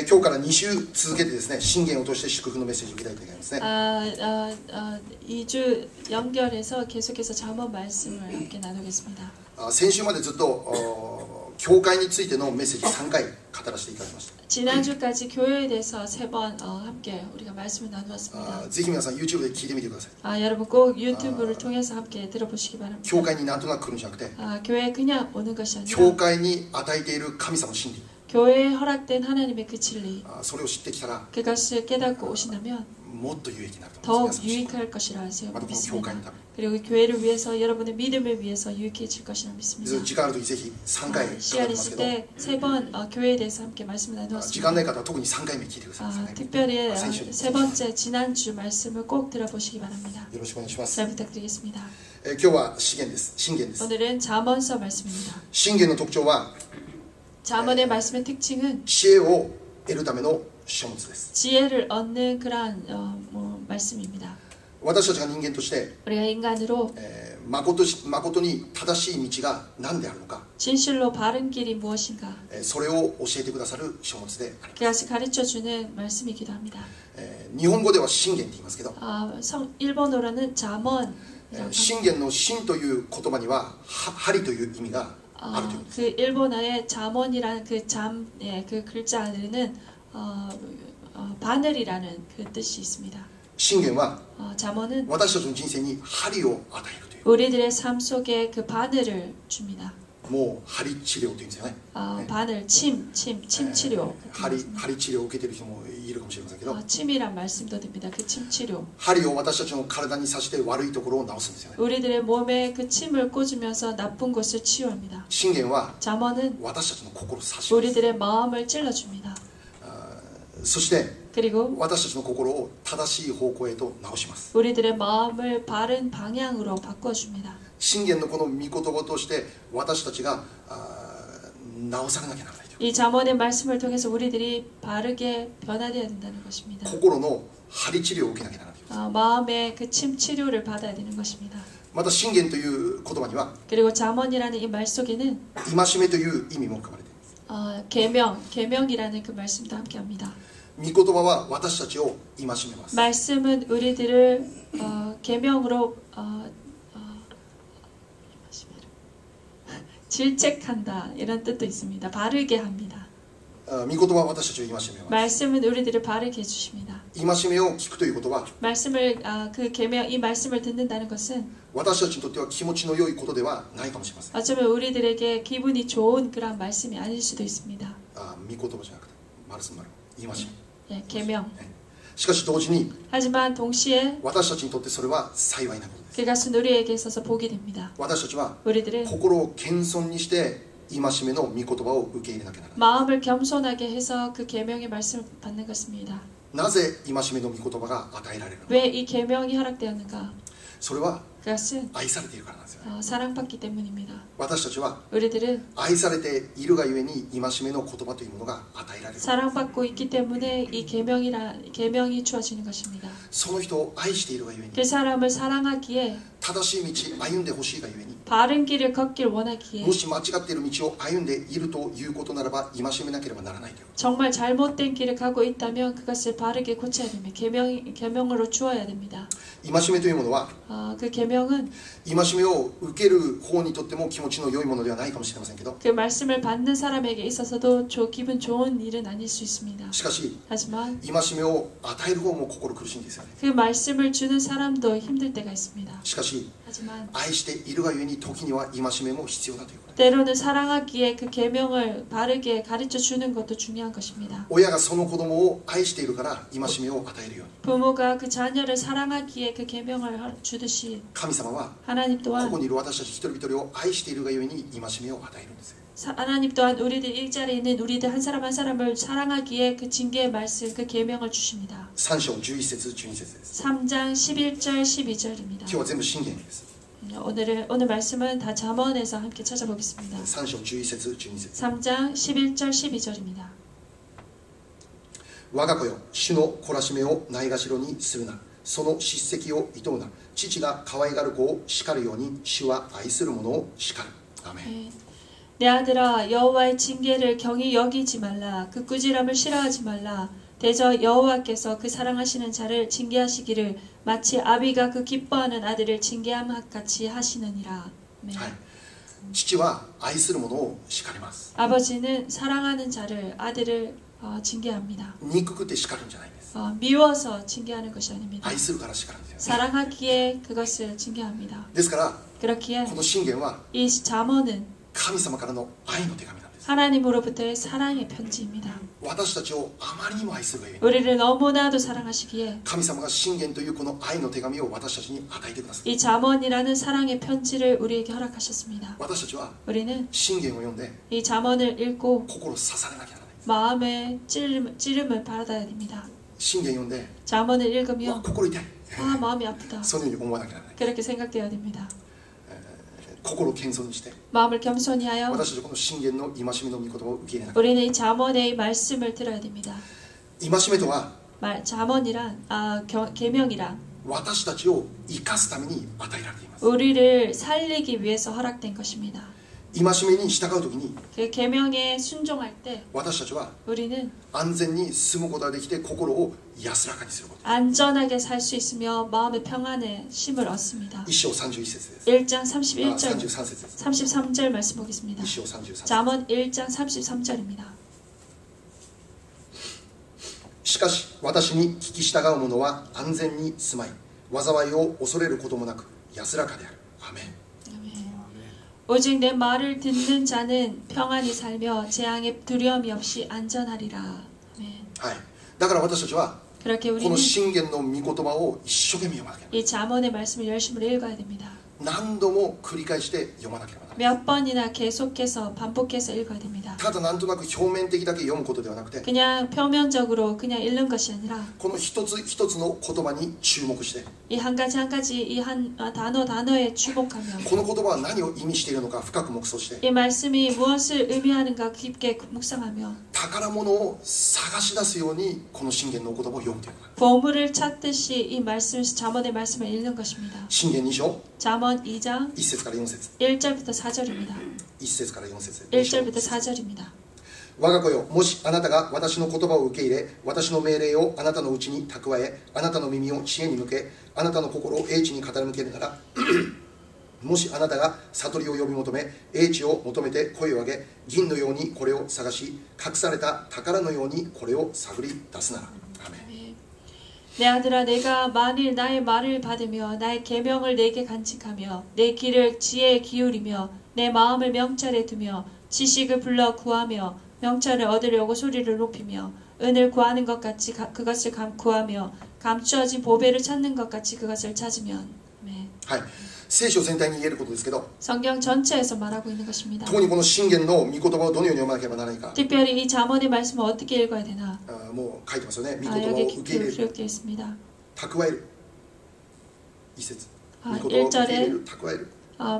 今日から2週続けてですね、信玄を通して祝福のメッセージを受けたいと思いますね。 2주 연결해서 계속해서 잠언 말씀을 함께 나누겠습니다. 先週までずっと教会についてのメッセージ3回語らせていただきました。 지난주까지 교회에 대해서 3번 함께 우리가 말씀을 나누었습니다. ぜひ皆さん YouTube で聞いてみてください。 여러분 꼭 유튜브를 통해서 함께 들어보시기 바랍니다. 教会になんとなく来るんじゃなくて、 교회에 그냥 오는 것이 아니라 教会に与えている神様の真理、 교회에 허락된 하나님의 그 진리, それを知ってきたら 그것을 깨닫고 오신다면 もっと有益になると 더욱 思います。 유익할 것이라またこの教会 믿습니다. のため 그리고 교회를 위해서 여러분의 믿음을 위해서 유익해질 것이라 に 믿습니다. 時間あるときぜひ3回語り 시간 ます 있을 けど、 때 3번 교회에 대해서 함께 말씀을 時間 나누었습니다. ない方は特に3回目聞いてください。 특별히 先週 세 번째 지난주 말씀을 꼭 들어보시기 바랍니다. よろしくお願いします。 잘 부탁드리겠습니다. 今日は信玄です。信玄です。 오늘은 잠언서 말씀입니다. 信玄の特徴は 잠언의 말씀의 특징은 知恵を得るための書物です。 지혜를 얻는 그러한 말씀입니다. 私たちが人間として、 우리가 인간으로 誠に正しい道が何であるのか、 진실로 바른 길이 무엇인가 それを教えてくださる書物であります。 그것을 가르쳐주는 말씀이기도 합니다. 日本語では信玄って言いますけど、 일본어로는 잠언 信玄の信という言葉には針という意味があるというんです。 그 일본어의 잠언이라는 그 글자는 바늘이라는 그 뜻이 있습니다. 信玄は 잠언은 私たちの人生に針を与えるという、 우리들의 삶 속에 그 바늘을 줍니다. もう針治療というんですよね。 바늘, 침 치료. 針治療を受けている人もいるかもしれませんけど、 침이란 말씀도 됩니다. 그 침 치료. 針を私たちの体に刺して悪いところを治すんですよね。 우리들의 몸에 그 침을 꽂으면서 나쁜 것을 치유합니다. 信玄は 잠언은 私たちの心を刺します。 우리들의 마음을 찔러줍니다. そして 그리고 私たちの心を正しい方向へと直します。 우리들의 마음을 바른 방향으로 바꿔줍니다. 信玄のこの御言葉として私たちが直されなきゃならないという、 이 잠언의 말씀을 통해서 우리들이 바르게 변화되어야 된다는 것입니다. 心の針治療を受けなきゃならないという、 마음의 그 침 치료를 받아야 되는 것입니다. また信玄という言葉には 그리고 잠언이라는 이 말 속에는 戒めという意味も含まれています。 계명이라는 그 말씀도 함께합니다. 御言葉は私たちを戒めます。 말씀은 우리들을 계명으로 질책한다 이런 뜻도 있습니다. 바르게 합니다. 御言葉は私たちを戒めます。 말씀은 우리들을 바르게 해주십니다. 戒めを聞くということは 말씀을 그 계명 이 말씀을 듣는다는 것은 私たちにとっては気持ちの良いことではないかもしれません。 어쩌면 우리들에게 기분이 좋은 그런 말씀이 아닐 수도 있습니다. 御言葉じゃなくて丸すん丸戒め、 예, 계명. しかし同時に 하지만 동시에 私たちにとってそれは幸いなことです。 그것은 우리에게 있어서 복이 됩니다. 私たちは 우리들은 心を謙遜にして戒めの御言葉を受け入れなきゃならない。 마음을 겸손하게 해서 그 계명의 말씀을 받는 것입니다. なぜ戒めの御言葉が与えられるのか。 왜 이 계명이 허락되었는가? それは 그것은 愛されているからなんですよね。 사랑받기 때문입니다. 私たちは 우리들은 愛されているがゆえに戒めの言葉というものが与えられる。 사랑받고 있기 때문에 이 계명이 주어지는 것입니다. その人を愛しているがゆえに 그 사람을 사랑하기에 正しい道歩んでほしいがゆえに 바른 길을 걷길 원하기에 もし間違っている道を歩んでいるということならば戒めなければならないという。 정말 잘못된 길을 가고 있다면 그것을 바르게 고쳐야 됩니다. 계명으로 주어야 됩니다. 戒めというものは 그 계명은 戒めを受ける方にとっても気持ちの良いものではないかもしれませんけど、 그 말씀을 받는 사람에게 있어서도 기분 좋은 일은 아닐 수 있습니다. しかし 하지만 戒めを与える方も心苦しいんですよね。 그 말씀을 주는 사람도 힘들 때가 있습니다. しかし 하지만 愛しているがゆえに時には戒めも必要だということ。 때로는 사랑하기에 그 계명을 바르게 가르쳐 주는 것도 중요한 것입니다. 親がその子供を愛しているから戒めを与えるように、 부모가 그 자녀를 사랑하기에 그 계명을 주듯이 神様は 하나님 こ 또한 こにいる私たち一人一人を愛しているがゆえに戒めを与えるんです。 하나님 또한 우리들 일자리에 있는 우리들 한 사람 한 사람을 사랑하기에 그 징계의 말씀 그 계명을 주십니다. 3章11節12節です。 3장 11절 12절입니다. 今日は全部信玄です。 오늘 말씀은 다 잠언에서 함께 찾아보겠습니다. 3章11節12節。 3장 11절 12절입니다. 我が子よ、主の懲らしめをないがしろにするな。その叱責を厭むな。父が可愛がる子を叱るように主は愛する者を叱る。アメン。내 아들아 여호와의 징계를 경히 여기지 말라. 그 꾸지람을 싫어하지 말라. 대저 여호와께서 그 사랑하시는 자를 징계하시기를 마치 아비가 그 기뻐하는 아들을 징계함 같이 하시느니라. 네. はい、父は愛する者を叱ります。 아버지는 사랑하는 자를 아들을 징계합니다. 憎くて叱るんじゃないんです。 미워서 징계하는 것이 아닙니다. 愛するから叱るんですよ。 사랑하기에 그것을 징계합니다. ですから 그렇기에 この箴言は 이 잠언은 神様からの愛の手紙なんです。 하나님으로부터의 사랑의 편지입니다. 私たちをあまりにも愛するがゆえに 우리를 너무나도 사랑하시기에 神様が箴言というこの愛の手紙を私たちに与えてください。 이 잠언이라는 사랑의 편지를 우리에게 허락하셨습니다. 私たちは 우리는 箴言を読んで 이 잠언을 읽고 心を刺されなきゃならない。 마음의 찌름을 받아야 됩니다. 箴言読んで 잠언을 うわ 읽으며 心痛い 아 마음이 아프다. そういうふうに思わなきゃならない。 그렇게 생각되어야 됩니다. 心を謙遜にして 마음을 겸손히 하여 私たちはこの箴言の戒めの御言葉を受け入れなきゃ。 우리는 이 잠언의 말씀을 들어야 됩니다. 戒めとは 잠언이란 계명이란 私たちを生かすために与えられています。 우리를 살리기 위해서 허락된 것입니다. 戒めに従うときに 그 계명에 순종할 때 私たちは 우리는 安全に住むことができて心を安らかにすること。 안전하게 살 수 있으며 마음의 평안에 쉼을 얻습니다. 一章31節です 1장 33 31절 節です 33절 말씀 보겠습니다. 一章33 잠언 1장 33절입니다. しかし私に聞き従う者は安全に住まい災いを恐れることもなく安らかである。アメン。 오직 내 말을 듣는 자는 평안히 살며 재앙의 두려움이 없이 안전하리라. 아멘. はい、だから私たちは 그렇게 この 우리는 箴言の御言葉を一生懸命読まなきゃいけない。 이 잠언의 말씀을 열심히 읽어야 됩니다. 何度も繰り返して読まなければならない。 몇 번이나 계속해서 반복해서 읽어야 됩니다. ただなんとなく表面的だけ読むことではなくて 그냥 표면적으로 그냥 읽는 것이 아니라 この一つ一つの言葉に注目して 이 한 가지 한 가지 이 한 단어에 주목하며 この言葉は何を意味しているのか深く黙想して 이 말씀이 무엇을 의미하는가 깊게 묵상하며 宝物を探し出すようにこの箴言のお言葉を読むということ。 보물을 찾듯이 이 말씀 잠언의 말씀을 읽는 것입니다. 箴言2章 잠언 2장 1節から4節 1절부터 4절입니다. 1節から4節 1절부터 4절입니다. 我が子よ、もしあなたが私の言葉を受け入れ、私の命令をあなたのうちに蓄え、あなたの耳を知恵に向け、あなたの心を英知に傾けるならもしあなたが悟りを呼び求め、英知を求めて声を上げ、銀のようにこれを探し、隠された宝のようにこれを探り出すなら。アーメン。 내 아들아 내가 만일 나의 말을 받으며 나의 계명을 내게 간직하며 내 귀를 지혜에 기울이며 내 마음을 명찰에 두며 지식을 불러 구하며 명찰을 얻으려고 소리를 높이며 은을 구하는 것 같이 그것을 구하며 감추어진 보배를 찾는 것 같이 그것을 찾으면. 네. はい、聖書全体に言えることですけど、 성경 전체에서 말하고 있는 것입니다. 特にこの箴言の御言葉をどのように読まなければならないか、 특별히 이 잠언의 말씀을 어떻게 읽어야 되나? もう書いてますよね。御言葉を 여기 受け入れる、 기록되어 있습니다. 蓄える。一節。 아, 御言葉を受け入れ 1절에 る、蓄える。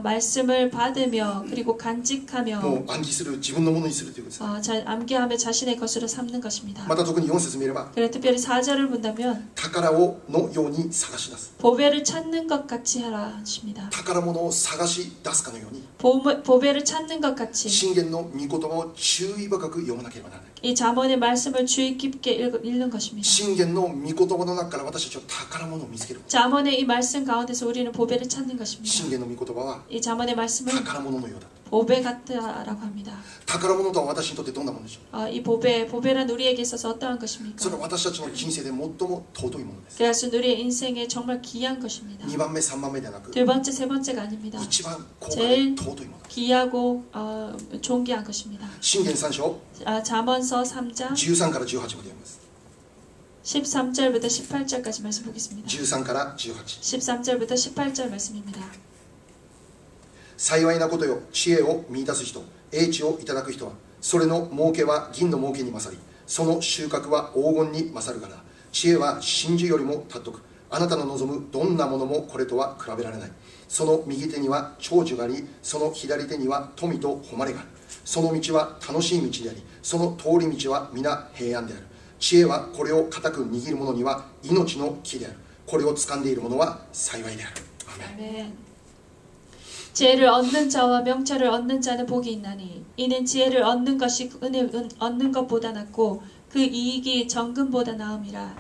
말씀을 받으며 그리고 も 간직하며 う暗記する、自分のものにするということです。 암기하며 자신의 것으로 삼는 것입니다. また特に4節見れば、 그래 특별히 4절을 본다면 宝をのように探し出す。 보배를 찾는 것 같이 하라 하십니다. 宝物を探し出すかのように、 보배를 찾는 것 같이 箴言の御言葉を注意深く読まなければならない。 이 잠언의 말씀을 주의 깊게 읽는 것입니다. 箴言の御言葉の中から私たちは宝物を見つける。 잠언의 이 말씀 가운데서 우리는 보배를 찾는 것입니다. 箴言の御言葉は 이 잠언의 말씀은 宝物のようだ。 보배 같다라고 합니다. 宝物とは私にとってどんなものでしょう。 이 보배란 우리에게 있어서 어떠한 것입니까? それは私たちの人生で最も尊いものです。 그래서 우리의 인생에 정말 귀한 것입니다. 2番目、3番目ではなく、 두 번째, 세 번째가 아닙니다. 一番高価で尊いもの。 귀하고 존귀한 것입니다. 箴言3章 잠언서 3장 13から18まで読みます。 13절부터 18절까지 말씀 보겠습니다. 13から18。 13절부터 18절 말씀입니다. 幸いなことよ、知恵を見出す人、英知をいただく人は、それの儲けは銀の儲けに勝り、その収穫は黄金に勝るから、知恵は真珠よりも尊く、あなたの望むどんなものもこれとは比べられない。その右手には長寿があり、その左手には富と誉れがある。その道は楽しい道であり、その通り道は皆平安である。知恵はこれを固く握る者には命の木である。これを掴んでいる者は幸いである。アメン。 아멘. 지혜를 얻는 자와 명철을 얻는 자는 복이 있나니 이는 지혜를 얻는 것이 은혜를 얻는 것보다 낫고 그 이익이 정금보다 나음이니라.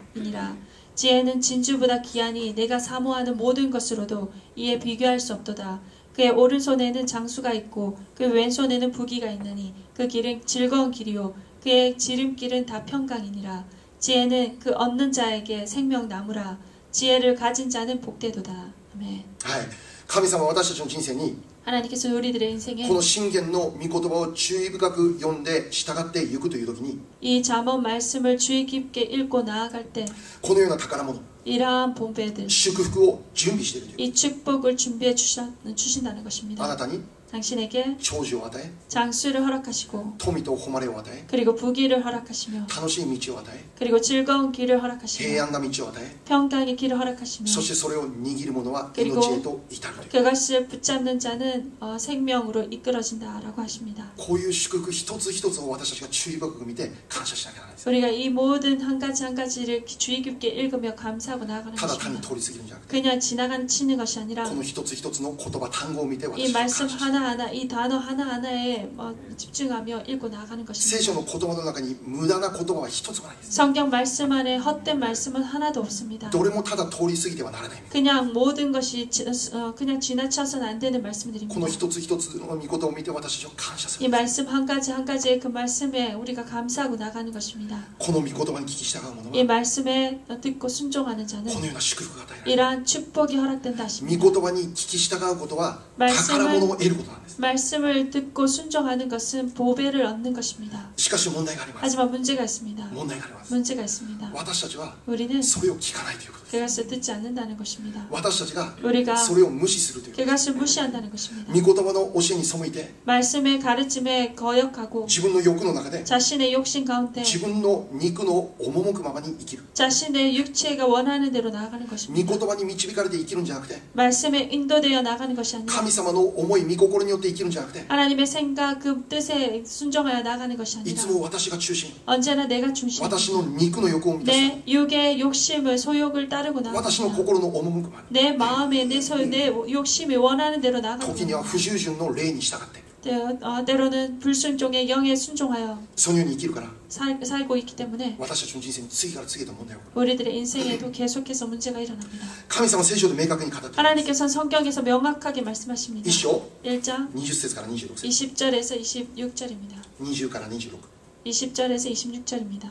지혜는 진주보다 귀하니 내가 사모하는 모든 것으로도 이에 비교할 수 없도다. 그의 오른손에는 장수가 있고 그 왼손에는 부귀가 있나니 그 길은 즐거운 길이요 그의 지름길은 다 평강이니라. 지혜는 그 얻는 자에게 생명나무라. 지혜를 가진 자는 복되도다. 아멘. はい、神様は私たちの人生に 하나님께서 우리들의 인생에 この信玄の御言葉を注意深く読んで従っていくという時に 이 잠언 말씀을 주의 깊게 읽고 나아갈 때 このような宝物 이러한 보배들 祝福を準備しているという 이 축복을 준비해 주신다는 것입니다. あなたに 당신에게 長寿を与え 장수를 허락하시고 富と誉れを与え 그리고 부귀를 허락하시며 楽しい道を与え 그리고 즐거운 길을 허락하시며 平安な道を与え 평강의 길을 허락하시며 そしてそれを握る者は 그리고 命へと至るという 그것을 붙잡는 자는 생명으로 이끌어진다라고 하십니다. こういう祝福一つ一つを私たちが注意深く見て感謝しなきゃならないんです 우리가 이 모든 한 가지 한 가지를 주의 깊게 읽으며 감사하고 나아가는 ただ単に 것입니다. 通り過ぎるんじゃなくて 그냥 지나치는 것이 아니라 この一つ一つの言葉単語を見て 이 私たちが 말씀 感謝し 하나하나 이 단어 하나하나에 집중하며 읽고 나아가는 聖 것입니다. 書の言葉の中に無駄な言葉は一つもないです 성경 말씀 안에 헛된 말씀은 하나도 없습니다. どれもただ通り過ぎてはならない 그냥 모든 것이 그냥 지나쳐서는 안 되는 この 말씀들입니다. 一つ一つの御言葉を見て私たちは感謝す 이 る 말씀 한 가지 한 가지의 그 말씀에 우리가 감사하고 나가는 것입니다. この御言葉に聞き従う者 이 は 말씀에 듣고 순종하는 こ 자는 のような祝福が与えられる 이러한 축복이 허락된다 御 하십니다. 言葉に聞き従うことは宝物を得ることなんです 말씀을 듣고 순종하는 것은 보배를 얻는 것입니다. しかし問題があります 하지만 문제가 있습니다. 問題があります 문제가 있습니다. 私たちは 우리는 それを聞かないということです 그것을 듣지 않는다는 것입니다. 私たちが 우리가 それを無視するということ 그것을 무시한다는 것입니다. 御言葉の教えに背いて 말씀의 가르침에 거역하고 自分の欲の中で 자신의 욕심 가운데 自分の肉の赴くままに生きる 자신의 육체가 원하는 대로 나아가는 御 것입니다. 言葉に導かれて生きるんじゃなくて 말씀에 인도되어 나가는 것이 아니라 神様の思い御心によって生きるんじゃなくて 하나님의 생각 그 뜻에 순종하여 나가는 것이 い 아니라 つも私が中心 언제나 내가 중심 私の肉の欲を満たす 내 육의 욕심을 소욕을 따르고 私の 나갑니다. 心の赴くまま 내 마음에 내 욕심이 원하는 대로 に 나가는 時には不従順の霊に従って 때로는 불순종의 영에 순종하여 そのように生きるから 살고 있기 때문에 私たちの人生に次から次へと問題が起こる 우리들의 인생에도 계속해서 문제가 일어납니다. 神様は聖書で明確に語っている 하나님께서는 성경에서 명확하게 말씀하십니다. 一章 1장 20節から26節 20절에서 26절입니다. 20から26 20절에서 26절입니다.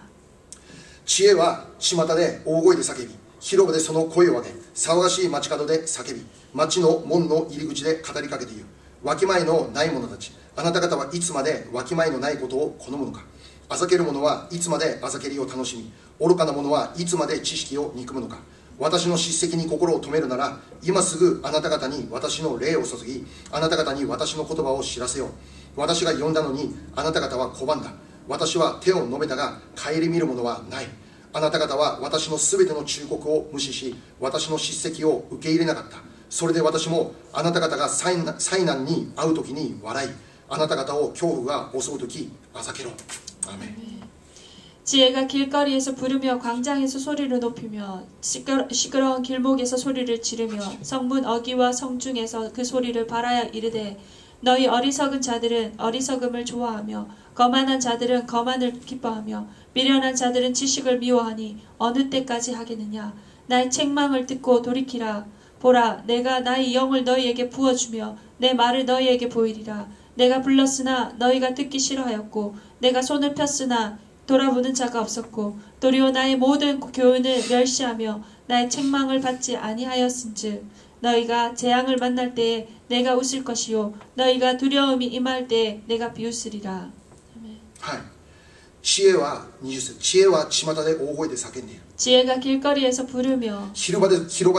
知恵は巷で大声で叫び広場でその声を上げ騒がしい街角で叫び町の門の入り口で語りかけているわきまえのない者たちあなた方はいつまでわきまえのないことを好むのかあざける者はいつまであざけりを楽しみ愚かな者はいつまで知識を憎むのか私の叱責に心を止めるなら今すぐあなた方に私の霊を注ぎあなた方に私の言葉を知らせよう私が呼んだのにあなた方は拒んだ私は手を述べたが顧みるものはないあなた方は私のすべての忠告を無視し私の叱責を受け入れなかったそれで私もあなた方が災難に遭う時に笑いあなた方を恐怖が襲う時あざけろアーメン 지혜가 길거리에서 부르며 광장에서 소리를 높이며 시끄러운 길목에서 소리를 지르며 성문 어귀와 성중에서 그 소리를 발하여 이르되 너희 어리석은 자들은 어리석음을 좋아하며 거만한 자들은 거만을 기뻐하며 미련한 자들은 지식을 미워하니 어느 때까지 하겠느냐 나의 책망을 듣고 돌이키라 보라 내가 나의 영을 너희에게 부어주며 내 말을 너희에게 보이리라 내가 불렀으나 너희가 듣기 싫어하였고 내가 손을 폈으나 돌아보는 자가 없었고 도리어 나의 모든 교훈을 멸시하며 나의 책망을 받지 아니하였은즉 너희가 재앙을 만날 때에 내가 웃을 것이요 너희가 두려움이 임할 때에 내가 비웃으리라. はい、知恵は20節知恵は巷で大声で叫んでいる 지혜가 길거리에서 부르며 広場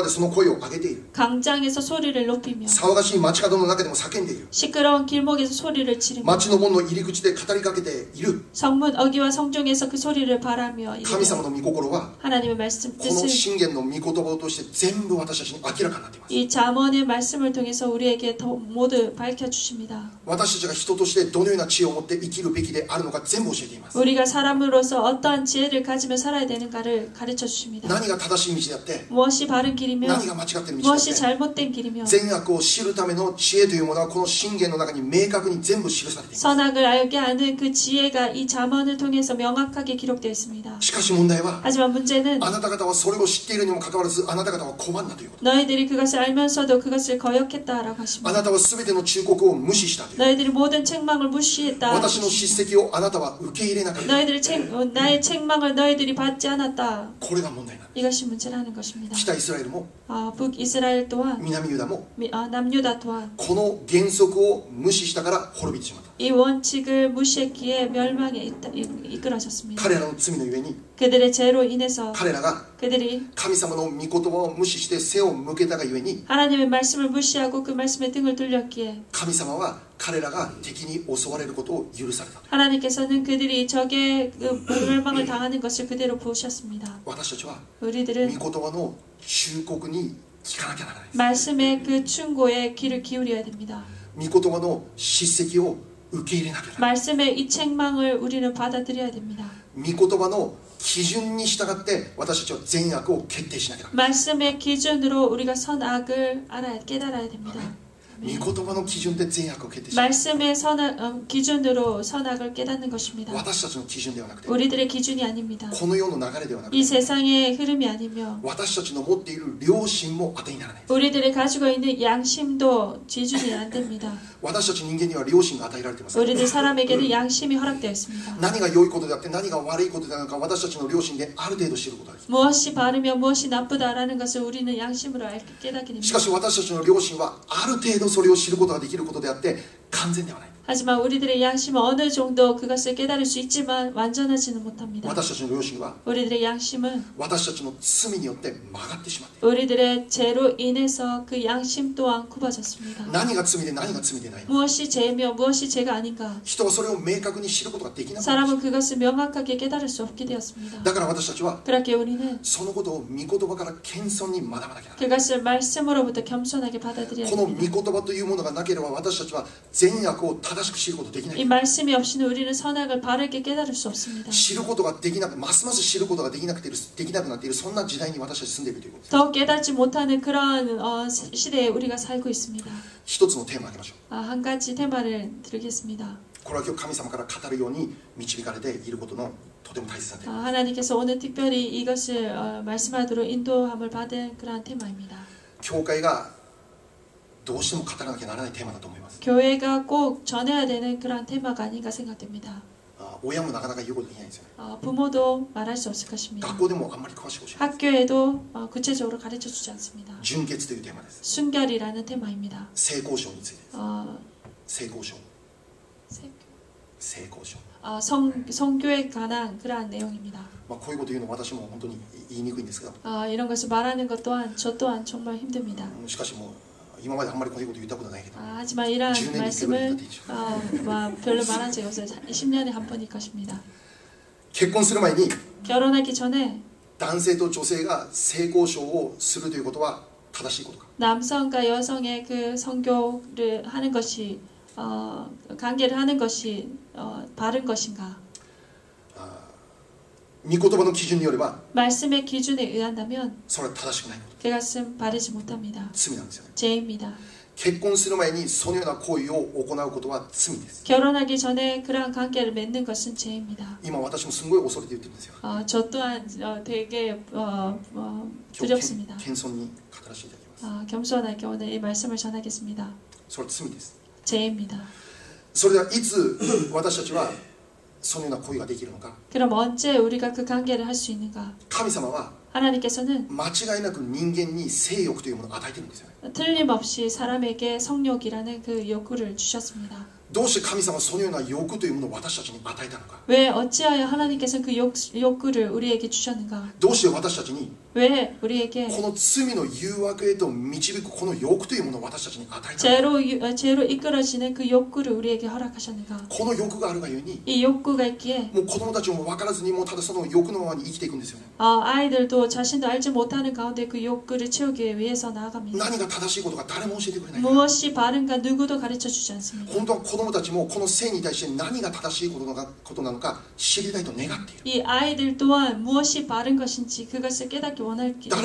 でその声を上げている 광장에서 소리를 높이며 騒がしい街角の中でも叫んでいる 시끄러운 길목에서 소리를 지르며 町の門の入り口で語りかけている 성문 어귀와 성중에서 그 소리를 바라며 神様の御心は 하나님의 말씀 この 뜻을 信玄の御言葉を通して全部私たちに明らかになっています 이 잠언의 말씀을 통해서 우리에게 모두 밝혀주십니다. 私たちが人としてどのような知恵を持って生きるべきであるのか全部教えています 우리가 우리가 사람으로서 어떠한 지혜를 가지며 살아야 되는가를 가르쳐 주십니다. 何が正しい道であって 무엇이 바른 길이며 何が間違っている道であっ 무엇이 て 잘못된 길이며 善悪を知るための知恵というものはこの箴言の中に明確に全部記されています。 선악을 알게 하는 그 지혜가 이 잠언을 통해서 명확하게 기록되어 있습니다. しかし問題は 하지만 문제는 あなた方はそれを知っているにもかかわらずあなた方は拒んだということ。 너희들이 그것을 알면서도 그것을 거역했다라고 あ 하십니다. なたは全ての忠告を無視したという。 너희들이 모든 책망을 무시했다. 私の叱責をあなたは受け入れなかった。 나의 책망을 너희들이 받지 않았다. これが問題なんです。 이것이 문제라는 것입니다. 北イスラエルも 북이스라엘 또한 南ユダも 남유다 또한 この原則を無視したから滅びてしまった。 이 원칙을 무시했기에 멸망에 이끌어졌습니다. 彼らの罪のゆえに 그들의 죄로 인해서 彼らが 그들이 神様の御言葉を無視して背を向けたがゆえに 하나님의 말씀을 무시하고 그 말씀에 등을 돌렸기에 神様は彼らが敵に襲われることを許された。 하나님께서는 그들이 적의 그 멸망을 당하는 것을 그대로 보셨습니다. 私たちは 우리들은 御言葉の忠告に聞かなきゃならない。 말씀의 그 충고에 귀를 기울여야 됩니다. 御言葉の叱責を受け入れなきゃならない。 말씀의 이 책망을 우리는 받아들여야 됩니다. 御言葉の基準に従って私たちは善悪を決定しなきゃならない。 말씀의 기준으로 우리가 선악을 깨달아야 됩니다. 御言葉の基準で善悪を決定し 말씀의 기준으로 선악을 깨닫는 것입니다. 私たちの基準ではなくて 우리들의 기준이 아닙니다. この世の流れではなく 이 て 세상의 흐름이 아니며 私たちの持っている良心も当てにならない。 우리들이 가지고 있는 양심도 기준이 안 됩니다. 私たち人間には良心が与えられています。 우리들 사람에게는 양심이 허락되어 있습니다. 何が良いことであって何が悪いことであるのか私たちの良心である程度知ることができる。 무엇이 바르며 무엇이 나쁘다라는 것을 우리는 양심으로 깨닫게 しか 됩니다. し私たちの良心はある程度それを知ることができることであって完全ではない。 하지만 우리들의 양심은 어느 정도 그것을 깨달을 수 있지만 완전하지는 못합니다. 私たちの良心は 우리들의 양심은 私たちの罪によって曲がってしまっている。 우리들의 죄로 인해서 그 양심 또한 굽어졌습니다. 何が罪で何が罪でないのか。 무엇이 죄며 무엇이 죄가 아닌가. 人はそれを明確に知ることができなかった。 사람은 그것을 명확하게 깨달을 수 없게 되었습니다. だから私たちは 그렇게 우리는 そのことを御言葉から謙遜に学ばなきゃならない。 그것을 말씀으로부터 겸손하게 받아들여야 この御 됩니다. 言葉というものがなければ私たちは善悪を正しく知ることできない。 이 말씀이 없이는 우리는 선악을 바르게 깨달을 수 없습니다. 知ることができなく、ますます知ることができなくなっているそんな時代に私たち住んでいるということです。 더 깨닫지 못하는 그런 시대에 우리가 살고 있습니다. 一つのテーマを挙げましょう。 한 가지 테마를 드리겠습니다. これは今日神様から語るように導かれていることのとても大切なテーマ。 하나님께서 오늘 특별히 이것을 말씀하도록 인도함을 받은 그러한 테마입니다. 教会がどうしても語らなきゃならないテーマだと思います。 교회가 꼭 전해야 되는 그러한 테마가 아닌가 생각됩니다. 親もなかなか言うことできないんですよね。 부모도 말할 수 없을 것입니다. 学校でもあんまり詳しく教えない。 학교에도 구체적으로 가르쳐 주지 않습니다. 純潔というテーマです。 순결이라는 테마입니다. 性交渉についてです。 性交渉。 性交渉。 성교에 관한 그러한 내용입니다. こういうこと言うの私も本当に言いにくいんですけど、 이런 것을 말하는 것 또한 저 또한 정말 힘듭니다. しかしもう今まであんまりこういうこと言ったことないけど、 하지만 이러한 10年に 말씀을 1回 별로 말한 적이 없어요. 10년에 한 번일 것입니다. 結婚する前に 결혼하기 전에 男性と女性が性交渉をするということは正しいことか。 남성과 여성의 그 성교를 하는 것이 관계를 하는 것이 바른 것인가? 御言葉の基準によれば 말씀의 기준에 의한다면 それは正しくないこと。 그것은 바르지 못합니다. 罪なんですよね。 죄입니다. 結婚する前にそのような行為を行うことは罪です。 결혼하기 전에 그러한 관계를 맺는 것은 죄입니다. 今私もすごい恐れて言ってるんですよ。 저 또한 되게 두렵습니다. 謙遜に語らせていただきます。 겸손하게 오늘 이 말씀을 전하겠습니다. それは罪です。 죄입니다. それではいつ私たちはそのような行為ができるのか。 그럼 언제 우리가 그 관계를 할 수 있는가? 神様は 하나님께서는 間違いなく人間に性欲というものを与えているんですよね。 틀림없이 사람에게 성욕이라는 그 욕구를 주셨습니다. どうして神様はそのような欲というものを私たちに与えたのか。 왜 어찌하여 하나님께서 그 욕구를 우리에게 주셨는가? どうして私たちに왜 우리에게 この罪の誘惑へと導くこの欲というものを私たちに与えた。 죄로 이끌어지는 그 욕구를 우리에게 허락하셨는가? この欲があるがゆえに 이 욕구가 있기에 もう子供たちも分からずにもうただその欲のままに生きていくんですよね。 아이들도 자신도 알지 못하는 가운데 그 욕구를 채우기 위해서 나아갑니다. 何が正しいことか誰も教えてくれない。 무엇이 바른가 누구도 가르쳐주지 않습니다. 本当は子供たちもこの性に対して何が正しいことなのか知りたいと願っている。 이 아이들 또한 무엇이 바른 것인지 그것을 깨닫기 원합니다.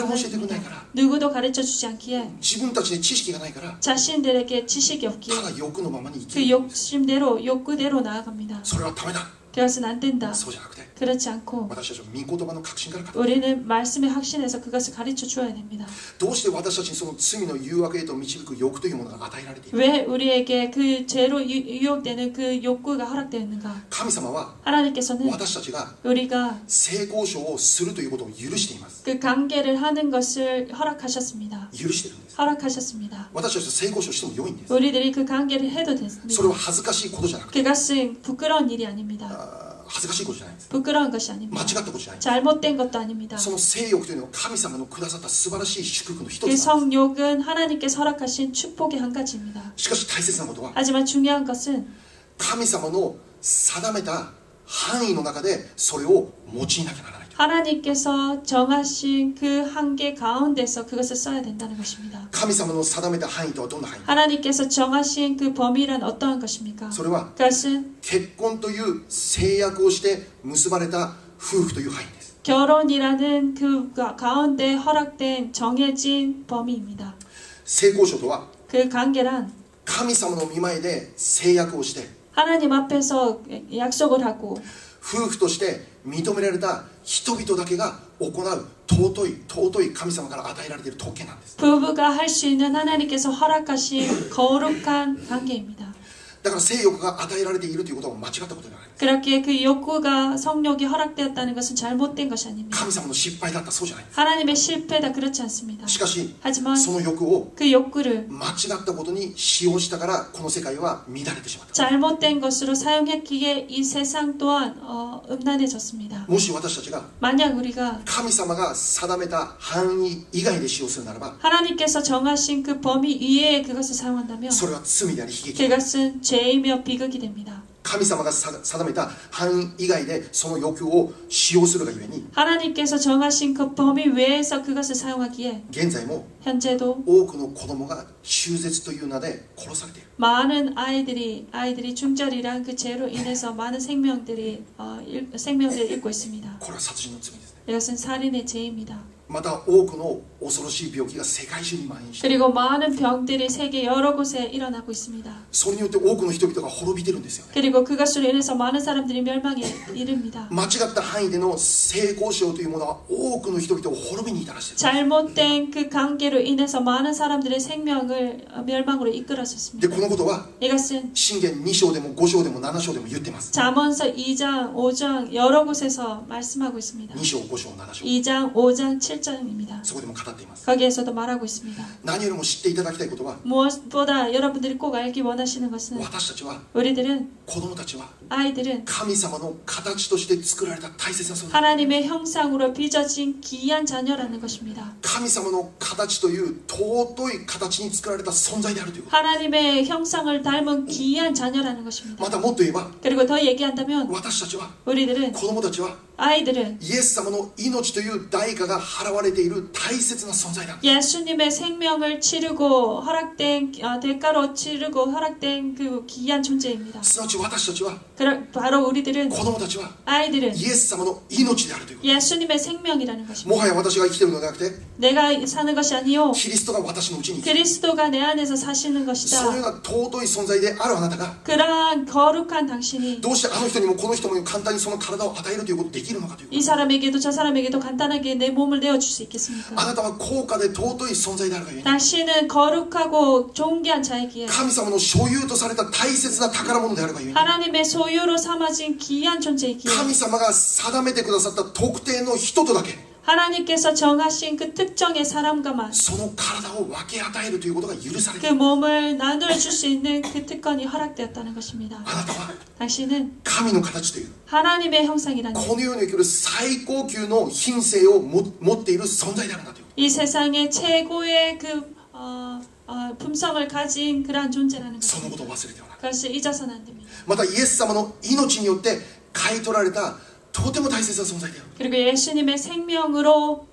누구도 가르쳐주지 않기에 自分たちに知識がないから 자신들에게 지식이 없기에 ただ欲のままに生き 그 る。 욕심대로 욕구대로 나아갑니다. それはダメだ。 그것은 안 된다. そうじゃなくて 그렇지 않고 私たちは御言葉の確信から語る。 우리는 말씀의 확신에서 그것을 가르쳐 주어야 됩니다. どうして私たちにその罪の誘惑へと導く欲というものが与えられている。 왜 우리에게 그 죄로 유혹되는 그 욕구가 허락되었는가? 神様は 하나님께서는 私たちが 우리가 性交渉をするということを許しています。 그 관계를 하는 것을 허락하셨습니다. 許しているんです。 허락하셨습니다. 私たちと性交渉しても良いんです。 우리들이 그 관계를 해도 それ 됐습니다. は恥ずかしいことじゃなくて 그것은 부끄러운 일이 아닙니다. 恥ずかしいことじゃないんです。 부끄러운 것이 間 아닙니다. 違ったことじゃないんです。 잘못된 것도 아닙니다. その性欲というのは神様のくださった素晴らしい祝福の一つ 그 なんです。 성욕은 하나님께서 허락하신 축복의 한 가지입니다. しかし大切なことは 하지만 중요한 것은 神様の定めた範囲の中でそれを用いなきゃならない。 하나님께서 정하신 그 한계 가운데서 그것을 써야 된다는 것입니다. 神様の定めた範囲とはどんな範囲？ 하나님께서 정하신 그 범위란 어떠한 것입니까? それは 그것은 結婚という制約をして結ばれた夫婦という範囲です。 결혼이라는 그 가운데 허락된 정해진 범위입니다. 性交渉とは 그 관계란 神様の御前で制約をして 하나님 앞에서 약속을 하고 夫婦として認められた人々だけが行う尊い神様から与えられている特権なんです。 부부가 할 수 있는 하나님께서 허락하신 거룩한 관계입니다. だから性欲が与えられているということは間違ったことではない。 그렇게 그 욕구가 성욕이 허락되었다는 것은 잘못된 것이 아닙니다. 神様の失敗だったそうじゃない。 하나님의 실패다 그렇지 않습니다. しかし 하지만 その欲を 그 욕구를 間違ったことに使用したからこの世界は乱れてしまった。 잘못된 것으로 사용했기에 이 세상 또한 음란해졌습니다. もし私たちが 만약 우리가 神様が定めた範囲以外で使用するならば 하나님께서 정하신 그 범위 이외에 그것을 사용한다면 それは罪であり悲劇。 그것은 죄이며 비극이 됩니다. 神様が定めた範囲以外でその欲を使用するがゆえに 하나님께서 정하신 그 범위 외에서 그것을 사용하기에 現在も 현재도 多くの子供が中絶という名で殺されている。 많은 아이들이 중절이란 그 죄로 인해서 많은 생명들을 잃고 있습니다. これは殺人の罪ですね。 이것은 살인의 죄입니다. また多くの恐ろしい病気が世界中に蔓延している。 그리고 많은 병들이 세계 여러 곳에 일어나고 있습니다. それによって多くの人々が滅びてるんですよね。 그리고 그것으로 인해서 많은 사람들이 멸망에 이릅니다. 間違った範囲での性交渉というものは多くの人々を滅びに至らせている。 잘못된 그 관계로 인해서 많은 사람들의 생명을 멸망으로 이끌었습니다. でこのことは 이것은 箴言2章でも5章でも7章でも言ってます。 잠언서 2장, 5장 여러 곳에서 말씀하고 있습니다. 2章5章7章 2장, 5장, 7장입니다. そこでも語っています。 거기에서도 말하고 있습니다. 何よりも知っていただきたいことは 무엇보다 여러분들이 꼭 알기 원하시는 것은 私たちは 우리들은 子供たちは 아이들은 神様の形として作られた大切な存在。 하나님의 형상으로 빚어진 귀한 자녀라는 것입니다. 神様の形という尊い形に作られた存在であるということ。 하나님의 형상을 닮은 귀한 자녀라는 것입니다. またもっと言えば 그리고 더 얘기한다면 私たちは 우리들은 子供たちは 아이들은 イエス様の命という代価が払われている大切な存在なんです。 예수님의 생명을 치르고 허락된 대가로 치르고 허락된 그 귀한 존재입니다. すなわち私たちは 바로 우리들은 子供たちは 아이들은 イエス様の命であるということ。 예수님의 생명이라는 것입니다. もはや私が生きているのではなくて 내가 사는 것이 아니요 キリストが私のうちに生きている。 그리스도가 내 안에서 사시는 そのよう 것이다. な尊い存在であるあなたが 그러한 거룩한 당신이 どうしてあの人にもこの人も簡単にその体を与えるということができるのかということ。 이 사람에게도 저 사람에게도 간단하게 내 몸을 내어줄 수 있겠습니까? あなたは高価で尊い存在であるがゆえに 당신은 거룩하고 존귀한 자이기에 神様の所有とされた大切な宝物であるがゆえに 하나님의 소유로 삼아진 귀한 존재이기에 神様が定めてくださった特定の人とだけ 하나님께서 정하신 그 특정의 사람과만 その体を分け与えるということが許されて 그 いる。 몸을 나누어 줄 수 있는 그 특권이 허락되었다는 것입니다. あなたは 당신은 神の形という 하나님의 형상이라는 この世における最高級の品性を持っている存在であるんだという。 이 세상의 최고의 그 품성을 가진 그러한 존재라는 その 것입니다. ことを忘れてはならない。 그것을 잊어서는 안 됩니다. またイエス様の命によって買い取られたとても大切な存在である。 그리고 예수님의 생명으로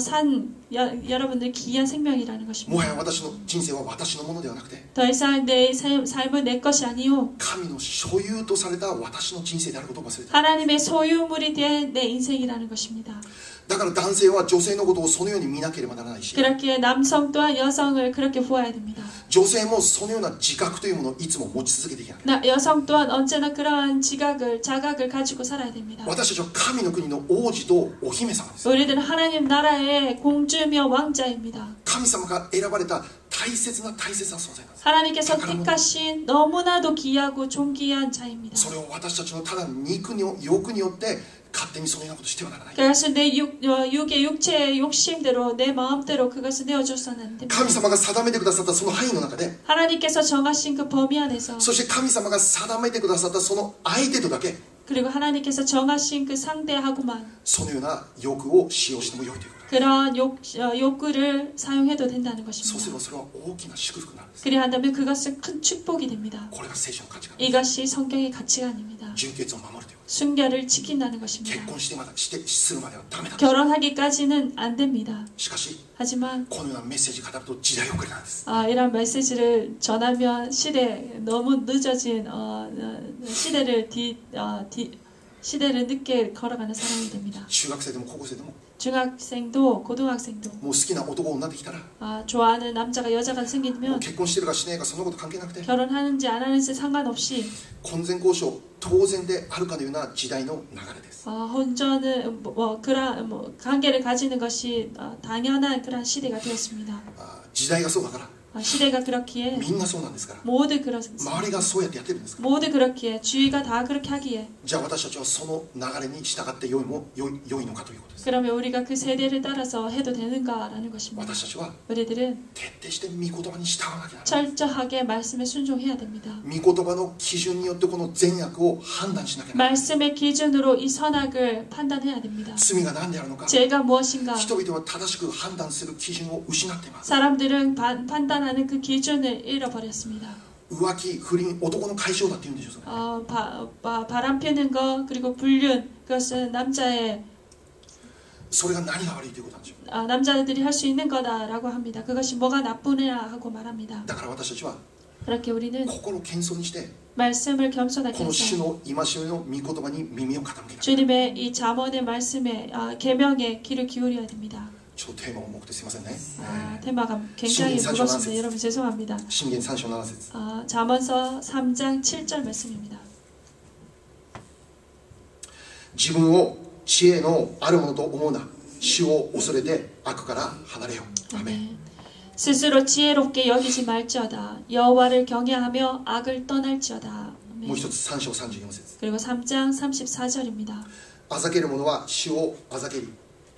산 여러분들 귀한 생명이라는 も 것입니다. はや私の人生は私のものではなくて 더 이상 내 삶은 내 것이 아니요 神の所有とされた私の人生であることを忘れて。 하나님의 소유물이 된 내 인생이라는 것입니다. だから男性は女性のことをそのように見なければならないし、 그렇게 남성 또한 여성을 그렇게 보아야 됩니다. 女性もそのような自覚というものをいつも持ち続けていかなきゃ。 여성 또한 언제나 그러한 자각을 가지고 살아야 됩니다. 私たちは神の国の王子とお姫様です。 우리들은 하나님 나라의 공주며 왕자입니다. 神様が選ばれた大切な存在なんです。 하나님께서 택하신 너무나도 귀하고 존귀한 자입니다. それを私たちのただ肉の欲によって勝手にそのようなことしてはならない。 그래서 내 육체의 욕심대로 내 마음대로 그것을 내어줘서는 안 됩니다. 神様が定めてくださったその範囲の中で、 하나님께서 정하신 그 범위 안에서 そして神様が定めてくださったその相手とだけ 그리고 하나님께서 정하신 그 상대하고만 そのような欲を使用してもよいということ。 그런 욕구를 사용해도 된다는 そうすれ 것입니다. ばそれは大きな祝福なんです。 그리야 한다면 그것은 큰 축복이 됩니다. これが聖書の価値観。 이것이 성경의 가치관입니다. 純潔を守るというこ 순결을 지킨다는 と。 것입니다. 結婚するまではダメだ。 결혼하기까지는 안 됩니다. しかし 하지만 このようなメッセージ語ると時代遅れなんです。 이런 메시지를 전하면 너무 늦어진 시대를 늦게 걸어가는 사람이 됩니다. 中学生でも高校生でも 중학생도 고등학생도 もう好きな男女できたら 좋아하는 남자가 여자가 もう 생기면 結婚してるかしないかそんなこと関係なくて 결혼하는지 안 하는지 상관없이 婚前交渉当然であるかのような時代の流れです。 혼전은 관계를 가지는 것이 당연한 그런 시대가 되었습니다. 時代がそうだから 시대가 그렇기에 みんなそうなんですから 모두 그렇습니다. 周りがそうやってやってるんですから 모두 그렇기에 주위가 다 그렇게 하기에 じゃあ私たちはその流れに従って良いのかということです。 그러면 우리가 그 세대를 따라서 해도 되는가라는 것입니다. 私たちは 우리들은 徹底して御言葉に従わなきゃならない。 철저하게 말씀에 순종해야 됩니다. 御言葉の基準によってこの善悪を判断しなきゃならない。 말씀의 기준으로 이 선악을 판단해야 됩니다. 罪が何であるのか 죄가 무엇인가 人々は正しく判断する基準を失っています。 사람들은 판단하는 그 기준을 잃어버렸습니다. 浮気不倫男の解消だって言うんでしょう。それ 바람 피는 거 그리고 불륜 그것은 남자의 それが何が悪いということなんでしょう。 남자들이 할 수 있는 거다라고 합니다. 그것이 뭐가 나쁘냐 하고 말합니다. だから私たちは 그렇게 우리는 心を謙遜にして 말씀을 겸손하게 この主 해서 の戒めの御言葉に耳を傾けな。 주님의 이 잠언의 말씀에 계명에 귀를 기울여야 됩니다. ちょっとテーマ重くてすいませんね。 테마가 굉장히 무겁습니다. 여러분 죄송합니다. 箴言3章7節 잠언서 3장 7절 말씀입니다. 自分を知恵のあるものと思うな。主を恐れて悪から離れよ。アメン。 스스로 지혜롭게 여기지 말지어다. 여호와를 경외하며 악을 떠날지어다. もう一つ3章34節 그리고 3장 34절입니다. あざける者は主をあざけり、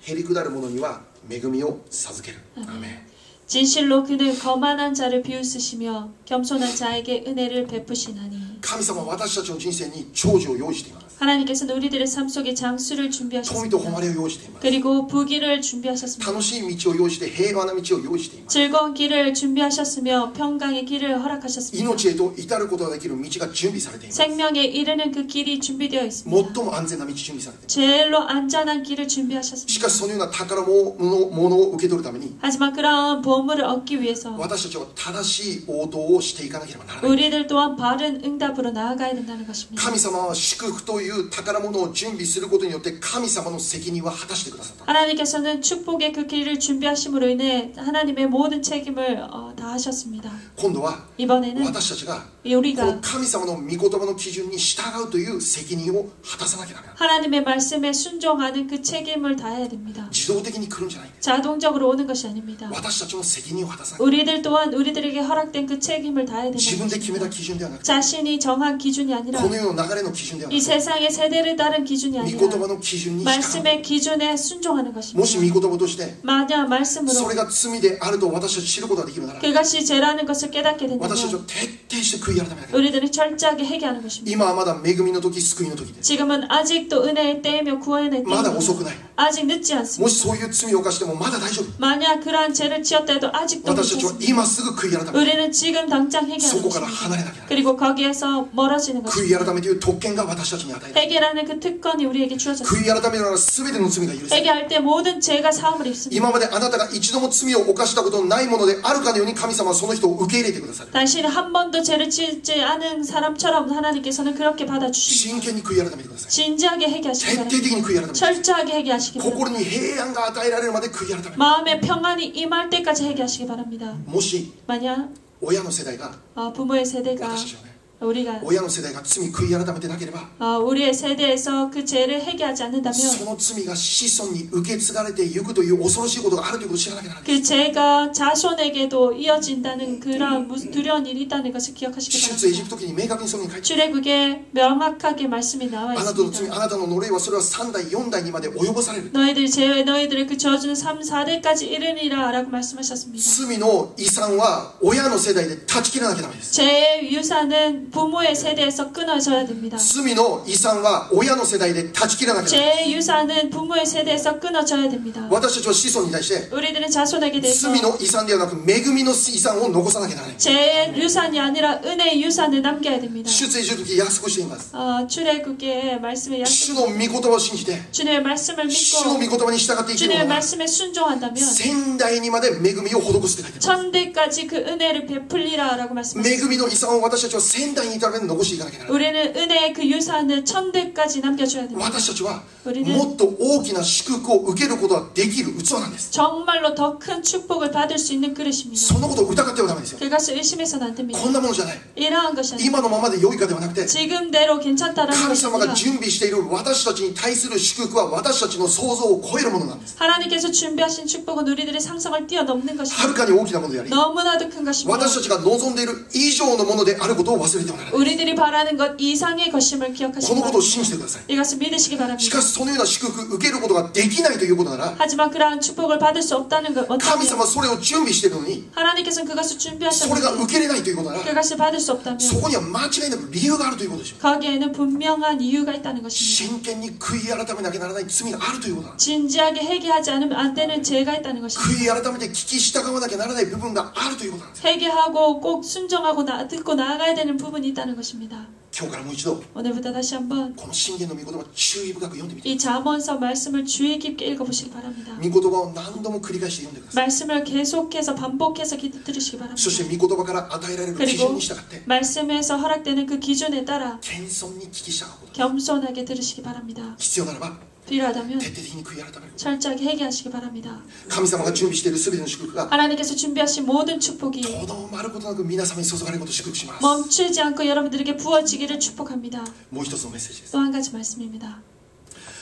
へりくだる者には恵みを授ける。アメン。 진실로 그는 거만한 자를 비웃으시며 겸손한 자에게 은혜를 베푸시나니. 神様は私たちの人生に長寿を用意しています。 하나님께서는 우리들의 삶 속에 장수를 富と 준비하셨습니다. 誉れを用意しています。 그리고 부귀를 준비하셨습니다. 楽しい道を用意して平和な道を用意しています。 즐거운 길을 준비하셨으며 평강의 길을 허락하셨습니다. 命へと至ることができる道が準備されています。 생명에 이르는 그 길이 준비되어 있습니다. 最も安全な道準備されています。 제일로 안전한 길을 し 준비하셨습니다. かしそのような宝物を受け取るために 하지만 그런 보물을 얻기 위해서 私たちは正しい応答をしていかなければならない。 우리들 또한 바른 응답으로 나아가야 된다는 것입니다. 神様は祝福という宝物を準備することによって神様の責任は果たしてくださった。 하나님께서는 축복의 그 길을 준비하심으로 인해 하나님의 모든 책임을 다 하셨습니다. 今度は 이번에는 私たちがこの 우리가 神様の御言葉の基準に従うという責任を果たさなきゃならない。 하나님의 말씀에 순종하는 그 책임을 다해야 됩니다. 自動的に来るんじゃないんです。 자동적으로 오는 것이 아닙니다. 私たちの責任を果たさない。 우리들 또한 우리들에게 허락된 그 책임을 다해야 되는 自分で決めた 것입니다. 基準ではなくて、 자신이 정한 기준이 아니라 この世の流れの基準ではな 이 くて、 세상의 세대를 따른 기준이 御 아니라 言葉の基準に従う。 말씀의 기준에 순종하는 も 것입니다. し御言葉として 만약 そ 말씀으로 れが罪であると私たち知ることができるなら、 그것이 죄라는 것을 깨닫게 私たちは 된다면 徹底して悔い改めなきゃ。 우리들은 철저하게 회개하는 것입니다. 今はまだ恵みの時、救いの時です。 지금은 아직도 은혜의 때이며 구원의 まだ遅く 때입니다. ない。 아직 늦지 も 않습니다. しそういう罪を犯してもまだ大丈夫。 만약 그러한 죄를 지었다 해도 아직도 私たちは 괜찮습니다. 今すぐ悔い改め、 우리는 지금 당장 そ 회개하는 こから 것입니다. 離れなきゃならない。 그리고 거기에서 멀어지는 悔い 것입니다. 改めという特権が私たちに与えられる。 회개라는 그 특권이 우리에게 주어졌습니다. 悔い改めるなら全ての罪が許される。 회개할 때 모든 죄가 사함을 입습니다. 今まであなたが一度も罪を犯したことのないものであるかのように、神様はその人を受け入れてくださる。 당신이 한 번도 죄를 짓지 않은 사람처럼 하나님께서는 그렇게 받아주십니다. 真剣に悔い改めてください。 진지하게 회개하시기 徹底的 바랍니다. に悔い改めてください。 철저하게 회개하시기 바랍니다. 心に平安が与えられるまで悔い改める。 마음의 평안이 임할 때까지 회개하시기 바랍니다. もし 만약 親の世代が、 부모의 세대가 私たちはね、 우리가 親の世代が罪悔い改めてなければ、 우리의 세대에서 그 죄를 회개하지 そ 않는다면 の罪が子孫に受け継がれていくという恐ろしいことがあるということを知らなきゃならない。 그 죄가 자손에게도 이어진다는 그런 두려운 일이 있다는 것을 기억하시기 出エジ 바랍니다. プト記に明確にそれに書いてある。 출애굽에 명확하게 말씀이 나와 あなたの罪、 있습니다. あなたの呪いはそれは3代4代にまで及ぼされる。 너희들 죄 너희들의 그 저주는 3, 4대까지 이르리라 라고 말씀하셨습니다. 罪の遺産は親の世代で断ち切らなきゃダメです。 죄의 유산은 부모의 세대에서 끊어져야 됩니다. 罪の遺産は親の世代で断ち切らなきゃダメです。 죄의 유산은 부모의 세대에서 끊어져야 됩니다. 私たちは子孫に対して 우리들은 자손에게 대해서 罪の遺産ではなく恵みの遺産を残さなきゃならない。 죄의 유산이 아니라 은혜의 유산을 남겨야 됩니다. 出エジプト記約束しています。 출애굽의 말씀에 主 약속, の御言葉を信じて、 주님의 말씀을 主の御 믿고 言葉に従って生きる 주님의 者は 말씀에 순종한다면 千代にまで恵みを施すって書いてある。 천대까지 그 은혜를 베풀리라 라고 恵 말씀하셨습니다. みの遺産を私たちは千代に至るまで残していかなきゃならない。 우리는 은혜의 그 유산을 천대까지 남겨줘야 됩니다. 私たちは 우리는 もっと大きな祝福を受けることができる器なんです。 정말로 더 큰 축복을 받을 수 있는 그릇입니다. そのことを疑ってはダメですよ。 그것을 의심해서는 안 됩니다. こんなものじゃない。 이러한 것이 아니라 今のままで良いかではなくて、 지금대로 괜찮다라는 神 것이 様が 아니라 準備している私たちに対する祝福は私たちの想像を超えるものなんです。 하나님께서 준비하신 축복은 우리들의 상상을 뛰어넘는 は 것입니다. るかに大きなものであり、 너무나도 큰 것입니다. 私たちが望んでいる以上のものであることを忘れてはならない。 우리들이 바라는 것 이상의 것임을 こ 기억하시기 のことを信 바랍니다. じてください。 이것을 믿으시기 し 바랍니다. かしそのような祝福受けることができないということなら、 하지만 그러한 축복을 받을 수 없다는 것 神様 어떠면 はそれを準備しているのに、 하나님께서는 그것을 それが 준비하셨는데 受けれないということなら、 그것을 받을 수 없다면 そこには間違いなく理由があるということでしょう。 거기에는 분명한 이유가 있다는 것입니다. 真剣に悔い改めなきゃならない罪があるということなんです。 진지하게 회개하지 않으면 안 되는 죄가 있다는 것입니다. 悔い改めて聞き従わなきゃならない部分があるということなんです。 회개하고 꼭 순종하고 듣고 나아가야 되는 부분이 있다는 것입니다. 今日からもう一度 오늘부터 다시 한번 この信玄の御言葉を注意深く読んでみて、 이 잠언서 말씀을 주의 깊게 읽어보시기 바랍니다. 御言葉を何度も繰り返して読んでください。 말씀을 계속해서 반복해서 들으시기 바랍니다. そして御言葉から与えられる基準 그리고 に従って 말씀에서 허락되는 그 기준에 따라 謙遜に聞き従うこと、 겸손하게 들으시기 바랍니다. 必要ならば 필요하다면 徹底的に悔い改める。 철저하게 회개하시기 바랍니다. 神様が準備している全ての祝福が 하나님께서 준비하신 모든 축복이 とどまることなく皆様に注がれることを祝福します。 멈추지 않고 여러분들에게 부어지기를 축복합니다. もう一つのメッセージです。 또 한 가지 말씀입니다.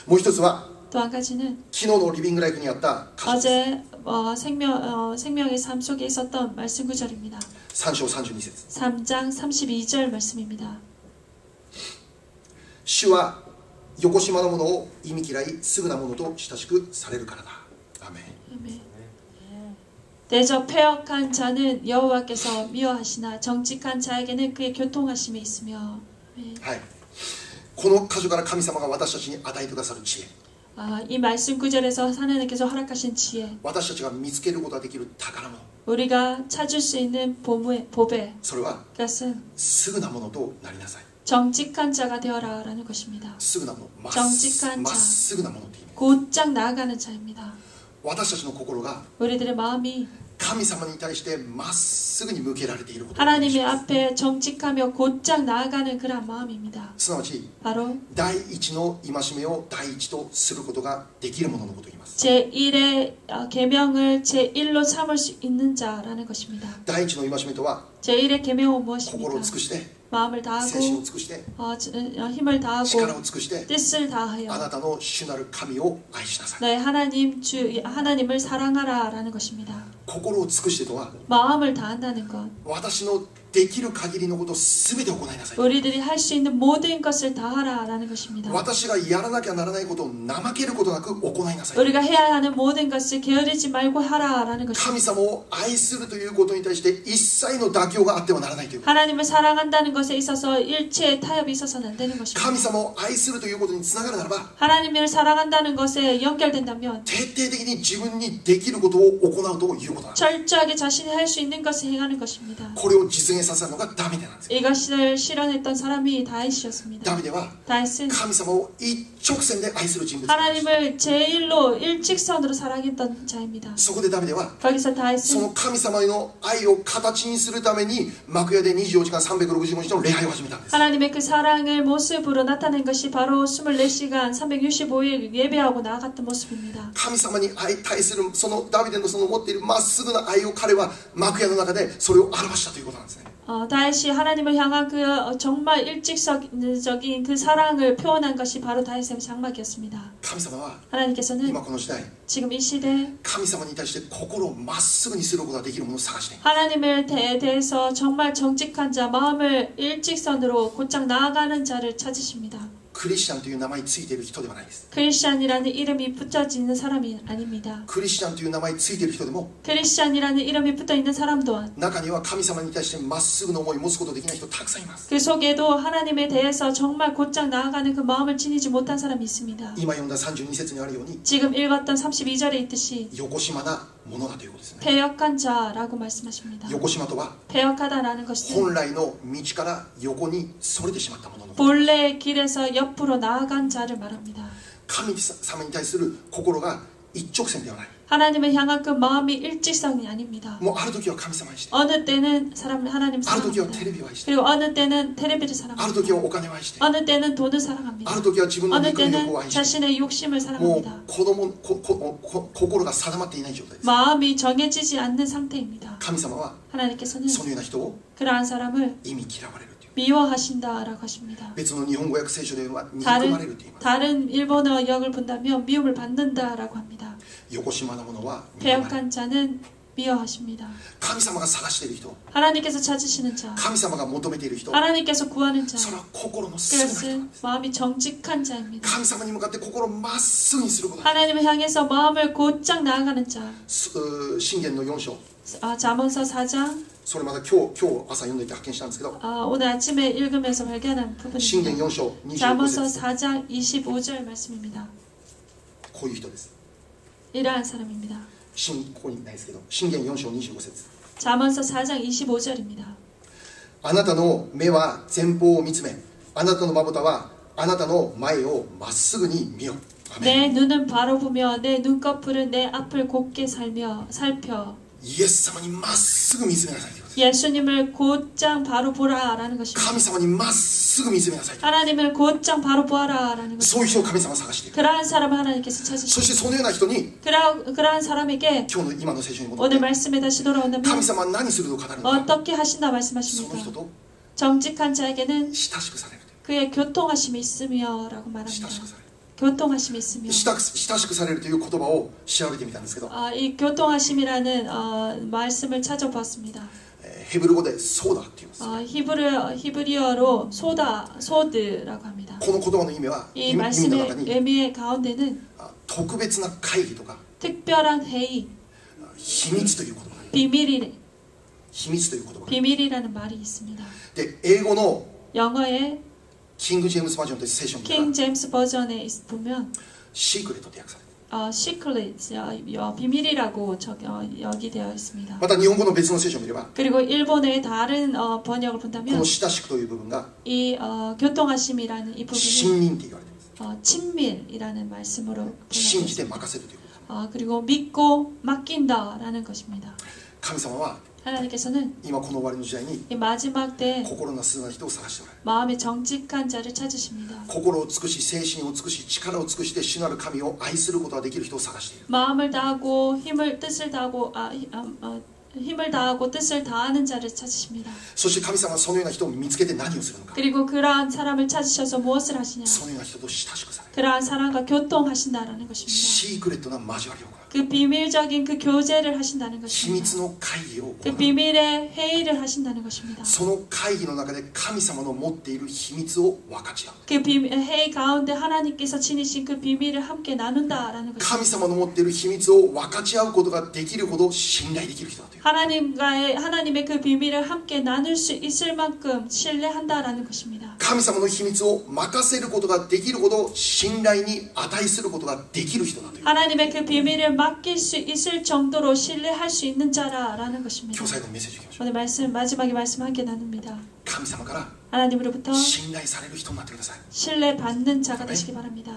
もう一つは 또 한 가지는 昨日のリビングライフにあった箇所です。 어제 생명의 삶 속에 있었던 말씀 구절입니다. 3章32節。 3장 32절 말씀입니다. 主は横島のものを忌み嫌い、すぐなものと親しくされるからだ。アーメン。 아멘. 대저 패역한 자는 여호와께서 미워하시나 정직한 자에게는 그의 교통하심에 있으며. 아멘. はい。この箇所から神様が私たちに与えてくださる知恵、 이 말씀 구절에서 하나님께서 허락하신 지혜, 私たちが見つけることができる宝物、 우리가 찾을 수 있는 보배, それは 그것은 すぐなものとなりなさい。 정직한 자가 되어라 라는 것입니다. すぐなもの、まっ 정직한 すぐなものって意味。 곧장 나아가는 자입니다. 私たちの心が 우리들의 마음이 神様に対してまっすぐに向けられていること、 하나님의 앞에 정직하며 곧장 나아가는 그런 마음입니다. すなわち 바로 第一の戒めを第一とすることができるもののことを言います。 제1의 계명을 제1로 삼을 수 있는 자라는 것입니다. 第一の戒めとは 제1의 계명은 心 무엇입니까? を尽くして 마음을 精神を 다하고 尽くして 힘을 다하고 力を尽くして 뜻을 あ 다하여 なたの主なる神を愛しなさい。 너의 하나님을 사랑하라라는 것입니다. 心を尽くしてとは 마음을 다한다는 것, 私のできる限りのことを全て行いなさい。 우리들이 할 수 있는 모든 것을 다하라라는 것입니다. 私がやらなきゃならないことを怠けることなく行いなさい。 우리가 해야 하는 모든 것을 게으르지 말고 하라라는 것입니다. 神様を愛するということに対して一切の妥協があってはならないということ。 하나님을 사랑한다는 것에 있어서 일체의 타협이 있어서는 안 되는 것입니다. 神様を愛するということにつながるならば 하나님을 사랑한다는 것에 연결된다면 徹底的に自分にできることを行うということなんです。 철저하게 자신이 할 수 있는 것을 행하는 것입니다. これを実現させるのがダビデなんです。 이것을 실현했던 사람이 다윗이었습니다. ダビデは 다윗은 神様を一直線で愛する人物です。 하나님을 제1로 일직선으로 사랑했던 자입니다. そこでダビデは 거기서 そ 다윗은 の神様の愛を形にするために幕屋で24時間365日の礼拝を始めたんです。 하나님의 그 사랑을 모습으로 나타낸 것이 바로 24시간 365일 예배하고 나아갔던 모습입니다. 神様に対するそのダビデのその持っているまっすぐな愛を彼は幕屋の中でそれを表したということなんですね。 다윗이 하나님을 향한 그 정말 일직적인 그 사랑을 표현한 것이 바로 다윗의 장막이었습니다. 神様は 하나님께서는 今この時代 지금 이 시대에 神様に対して心をまっすぐにすることができるものを探しています。 하나님을 대해서 정말 정직한 자, 마음을 일직선으로 곧장 나아가는 자를 찾으십니다. クリスチャンという名前についている人ではないです。 크리스찬이라는 이름이 붙어지는 사람이 아닙니다. クリスチャンという名前についている人でも 크리스찬이라는 이름이 붙어있는 사람 또한 中には神様に対してまっすぐの思いを持つことができない人たくさんいます。 그 속에도 하나님에 대해서 정말 곧장 나아가는 그 마음을 지니지 못한 사람이 있습니다. 今読んだ32節にあるように 지금 읽었던 32절에 있듯이 よこしまなものだということですね。 패역한 자라고 말씀하십니다. よこしまとは 패역하다라는 것은 本来の道から横にそれてしまったもののこと。 본래의 길에서 옆으로 나아간 자를 말합니다. 神様に対する心が一直線ではない。 하나님을 향한 그 마음이 일직선이 아닙니다. もうある時は神様を愛して、 어느 때는 하나님 ある時は 사랑합니다. テレビを愛して、 그리고 어느 때는 테레비를 ある 사랑합니다. 時はお金を愛して、 어느 때는 돈을 사랑합니다. ある時は自分の 어느 肉欲を 때는 愛して、 자신의 욕심을 もう 사랑합니다. 心が定まっていない状態です。 마음이 정해지지 않는 상태입니다. 神様は 하나님께서는 そのような人を 그러한 사람을 忌み嫌われるという。 미워하신다라고 하십니다. 別の日本語訳聖書では憎まれると言います。 다른 일본어 역을 본다면 미움을 받는다라고 합니다. よこしまなものは憎まれる。 패역한 자는 미워하십니다. 神様が探している人、 하나님께서 찾으시는 자, 神様が求めている人、 하나님께서 구하는 자, それは心の素直な人なん 그것은 です。 마음이 정직한 자입니다. 神様に向かって心をまっすぐにすることだ。 하나님을 향해서 마음을 곧장 나아가는 자. 信玄の4章、 잠언서 4장, それまた今日朝読んでいて発見したんですけど、 오늘 아침에 읽으면서 발견한 信玄 부분입니다. 4章25 잠언서 節 4장 25절 말씀입니다. こういう人です。 이러한 사람입니다. ここにないですけど、信玄4章25節 잠언서 4장 25절입니다. あなたの目は前方を見つめ、あなたのまぶたはあなたの前をまっすぐに見よ。アメン。 내 눈은 바로 보며 내 눈꺼풀은 내 앞을 곱게 살펴 イエス様にまっすぐ見つめなさいということです。 예수님을 곧장 바로 보라라는 것입니다. 神様にまっすぐ見つめなさいと。 하나님을 곧장 바로 보아라라는 そういう 것입니다. 人を神様は探している。 그러한 사람을 하나님께서 そ 찾으시고 してそのような人に 그러한 사람에게 今日の今の聖書に戻っ 오늘 て 말씀에 다시 돌아온다면 神様は何すると語るのか、 어떻게 하신다 その 말씀하십니까? 人と 정직한 자에게는 親しくされるという。 그의 교통하심이 있으며라고 말합니다. 親しくされる。 교통하심이 있으며 親しくされるという言葉を調べてみたんですけど、 이 교통하심이라는 말씀을 찾아보았습니다. ヘブル語でソーダって言います。 히브리어로 소드라고 합니다. この言葉の意味は 이 意味の中 말씀의 に 의미의 가운데는 特別な会議とか 특별한 회의, 秘密という言葉がある。 비밀이, 秘密という言葉がある。 비밀이라는 말이 있습니다. で英語の 영어의 キング・ジェームズ・バージョンという聖書を見たら 킹 제임스 버전에 보면 シークレットと訳されている。 시크릿, 비밀이라고 여기되어 있습니다. また日本語の別の聖書を見れば 그리고 일본의 다른 번역을 この 본다면 親しくという部分が 이 교통하심이라는 이 부분이 信任って言われています。 친밀이라는 말씀으로 信じて 번역했습니다. 任せるということ。 그리고 믿고 맡긴다라는 것입니다. 神様は 하나님께서는 今この終わりの時代に 이 마지막 때 心の素直な人を探しておられる。 마음이 정직한 자를 찾으십니다. 心を尽くし、精神を尽くし、力を尽くして主なる神を愛することができる人を探している。 마음을 다하고 힘을 뜻을 다하고 힘을 다하고 뜻을 다하는 자를 찾으십니다. そして神様はそのような人を見つけて何をするのか。 그리고 그러한 사람을 찾으셔서 무엇을 하시냐? そのような人と親しくされる。 그러한 사람과 교통하신다라는 것입니다. シークレットな交わりを行う。 그 비밀적인 그 교제를 하신다는 秘 것입니다. 密の会議を 그 行う。 비밀의 회의를 하신다는 것입니다. その会議の中で神様の持っている秘密を分かち合う。 그 회의 가운데 하나님께서 지니신 그 비밀을 함께 나눈다라는 것입니다. 神様の持っている秘密を分かち合うことができるほど信頼できる人だという。 하나님의 그 비밀을 함께 나눌 수 있을 만큼 신뢰한다라는 것입니다. 神様の秘密を任せることができるほど信頼に値することができる人だという。 하나님의 그 비밀을 맡길 수 있을 정도로 신뢰할 수 있는 자라라는 것입니다. 今日最後のメッセージいきましょう。 오늘 마지막에 말씀 함께 나눕니다. 神様から 하나님으로부터 信頼される人になってください。 신뢰받는 자가 되시기 바랍니다.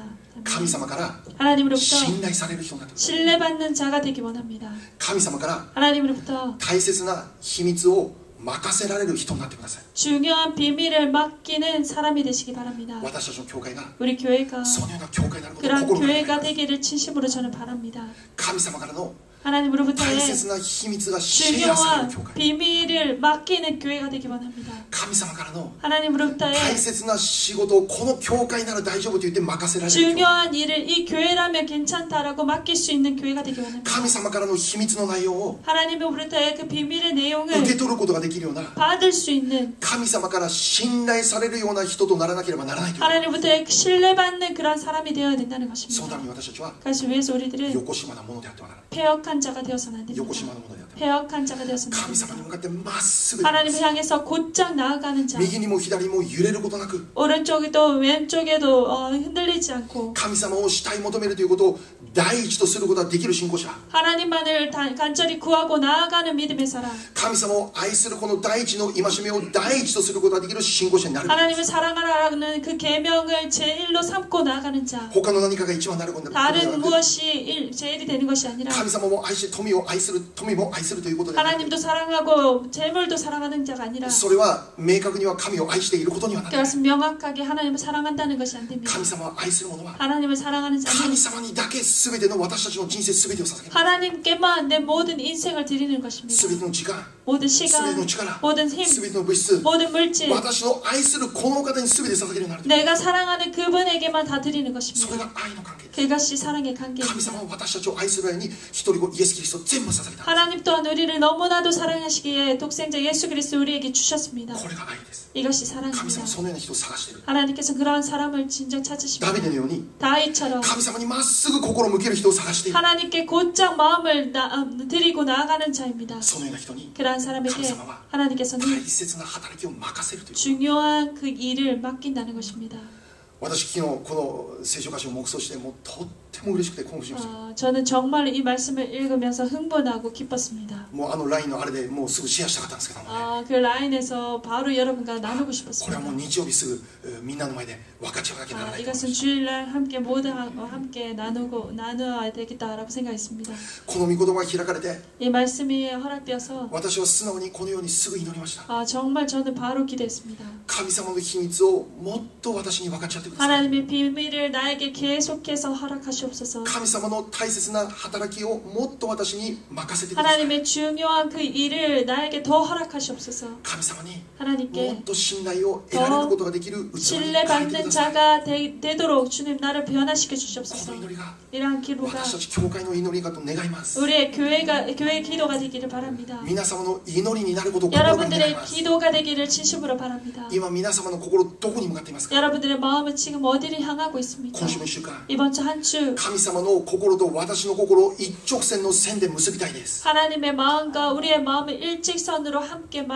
神様から 하나님으로부터 信頼される人になってください。 신뢰받는 자가 되기 원합니다. 神様から 하나님으로부터 大切な秘密を任せられる人になってください。 중요한 비밀을 맡기는 사람이 되시기 바랍니다. 私たちの教会が 우리 교회가 そのような教会になることを 그런 心がけ 교회가 ます。 되기를 진심으로 저는 바랍니다. 神様からの 하나님으로부터의 大切な秘密がシェアされる 중요한 教会。 비밀을 맡기는 교회가 되기 원합니다. 神様からの 하나님으로부터의 大切な仕事をこの教会なら大丈夫と言って任せられる教会。 중요한 일을 이 교회라면 괜찮다라고 맡길 수 있는 교회가 되기 원합니다. 神様からの秘密の内容を 하나님으로부터의 그 비밀의 受け 내용을 取ることができるような 받을 수 있는 神様から信頼されるような人とならなければならないという。 하나님부터의 신뢰받는 그런 사람이 되어야 된다는 そのた 것입니다. めに私たちは 그래서 위해서 우리들은 横島なものであってはならない。 폐역한 자가 되어서는 안 横 됩니다. 島なものであっては 폐역한 자가 되어서는 안 神様に 됩니다. 向かってまっすぐ 하나님을 향해서 곧장 나아가는 자, 右にも左にも揺れることなく 오른쪽에도 왼쪽에도 흔들리지 않고 神様を慕い求めるということを第一とすることができる信仰者。 하나님만을 간절히 구하고 나아가는 믿음의 사람, 神様を愛するこの第一の戒めを第一とすることができる信仰者になる。 하나님을 사랑하라는 그 계명을 제일로 삼고 나아가는 자, 他の何かが一番になることではな 다른 く 무엇이 제일이 되는 것이 아니라 神様も愛し富を愛する富も愛するということではなく 하나님도 사랑하고 재물도 사랑하는 자가 아니라 それは明確には神を愛していることにはなっていない。 그것은 명확하게 하나님을 사랑한다는 것이 안 됩니다. 神様を愛する者は 하나님을 사랑하는 자는 神様にだけ全ての私たちの人生全てを捧げます。 하나님께만 내 모든 인생을 드리는 것입니다. 全ての時間、 모든 全て 시간, の力、 모든 힘, 全ての物質、 모든 물질, 私の愛するこのお方に全て捧げるようになると。 내가 사랑하는 그분에게만 다 드리는 そ 것입니다. れが愛の関係です。 그것이 사랑의 神 관계입니다. 様は私たちを愛する間に一人子イエス・キリストを全部捧げた。 하나님 또한 우리를 너무나도 사랑하시기에 독생자 예수 그리스도 우리에게 주셨습니다. これが愛です。 이것이 神様 사랑입니다. はそのような人を探している。 하나님께서 그러한 사람을 진정 ダ 찾으십니다. ビデのように 다윗처럼 神様にまっすぐ心を向ける人を探している。 하나님께 곧장 마음을 드리고 나아가는 자입니다. そのような人に 그러한 사람에게 하나님께서는 大切な働きを任せるという。 중요한 그 일을 맡긴다는 것입니다. 私昨日この聖書箇所を黙想してもうとっても嬉しくて興奮しました。 저는 정말 이 말씀을 읽으면서 흥분하고 기뻤습니다. もうラインのあれでもうすぐシェアしたかったんですけどもね。 그 라인에서 바로 여러분과 나누고 これは 싶었습니다. もう日曜日すぐみんなの前で分かち合わなきゃならないと思いま 이것은 す。 주일날 함께 모두하고 함께 나누어야 되겠다라고 생각했습니다. この御言葉が開かれて 이 말씀이 허락되어서 私は素直にこのようにすぐ祈りました。 정말 저는 바로 기도했습니다. 神様の秘密をもっと私に分かち合ってください。 하나님의 비밀을 나에게 계속해서 허락하시옵소서. 神様の大切な働きをもっと私に任せてください。 하나님의 중요한 그 일을 나에게 더 허락하시옵소서. 神様にも 하나님께 っと信頼を得られることができる器に変えて 신뢰받는 ください。 자가 되도록 주님 나를 변화시켜 こ 주시옵소서. の祈りが 이러한 기도가 私たち教会の祈りかと願います。 우리의 교회의 기도가 되기를 바랍니다. 皆様の祈りになることを心から願い 여러분들의 ます。 기도가 되기를 진심으로 바랍니다. 今皆様の心どこに向かっていますか。 여러분들의 마음은 지금 어디를 향하고 있습니까? 今週の1週間 이번 주 한 주 神様の心と私の心を一直線の線で結びたいです。 하나님의 마음과 우리의 마음을 일직선으로 함께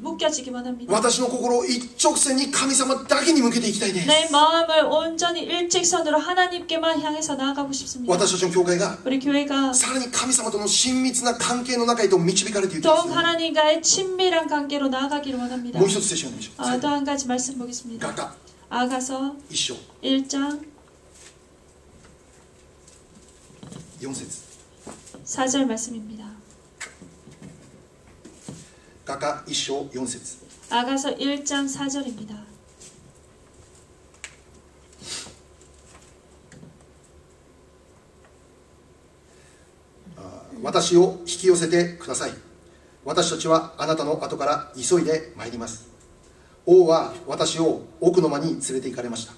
묶여지기만 합니다. 私の心を一直線に神様だけに向けていきたいです。 내 마음을 온전히 일직선으로 하나님께만 향해서 나아가고 싶습니다. 私たちの教会が 우리 교회가 さらに神様との親密な関係の中へと導かれていきます。 더욱 하나님과의 친밀한 관계로 나아가기를 원합니다. もう一つ聖書を読みましょう。 또 한 가지 말씀 보겠습니다. 画家 아가서 一章 1장 4節 4절 말씀입니다. 画家一章4節 아가서 1장 4절입니다. 私を引き寄せてください。私たちはあなたの後から急いで参ります。王は私を奥の間に連れて行かれました。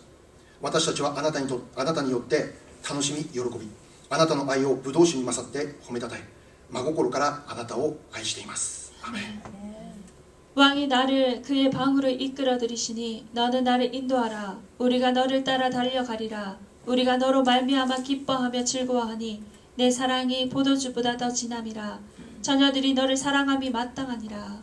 私たちはあなたによって楽しみ喜び、あなたの愛を葡萄酒に勝って褒めたたえ、真心からあなたを愛しています。アメン。 왕이 나를 그의 방으로 이끌어 들이시니 너는 나를 인도하라. 우리가 너를 따라 달려가리라. 우리가 너로 말미암아 기뻐하며 즐거워하니 내 사랑이 포도주보다 더 진함이라. 처녀들이 너를 사랑함이 마땅하니라.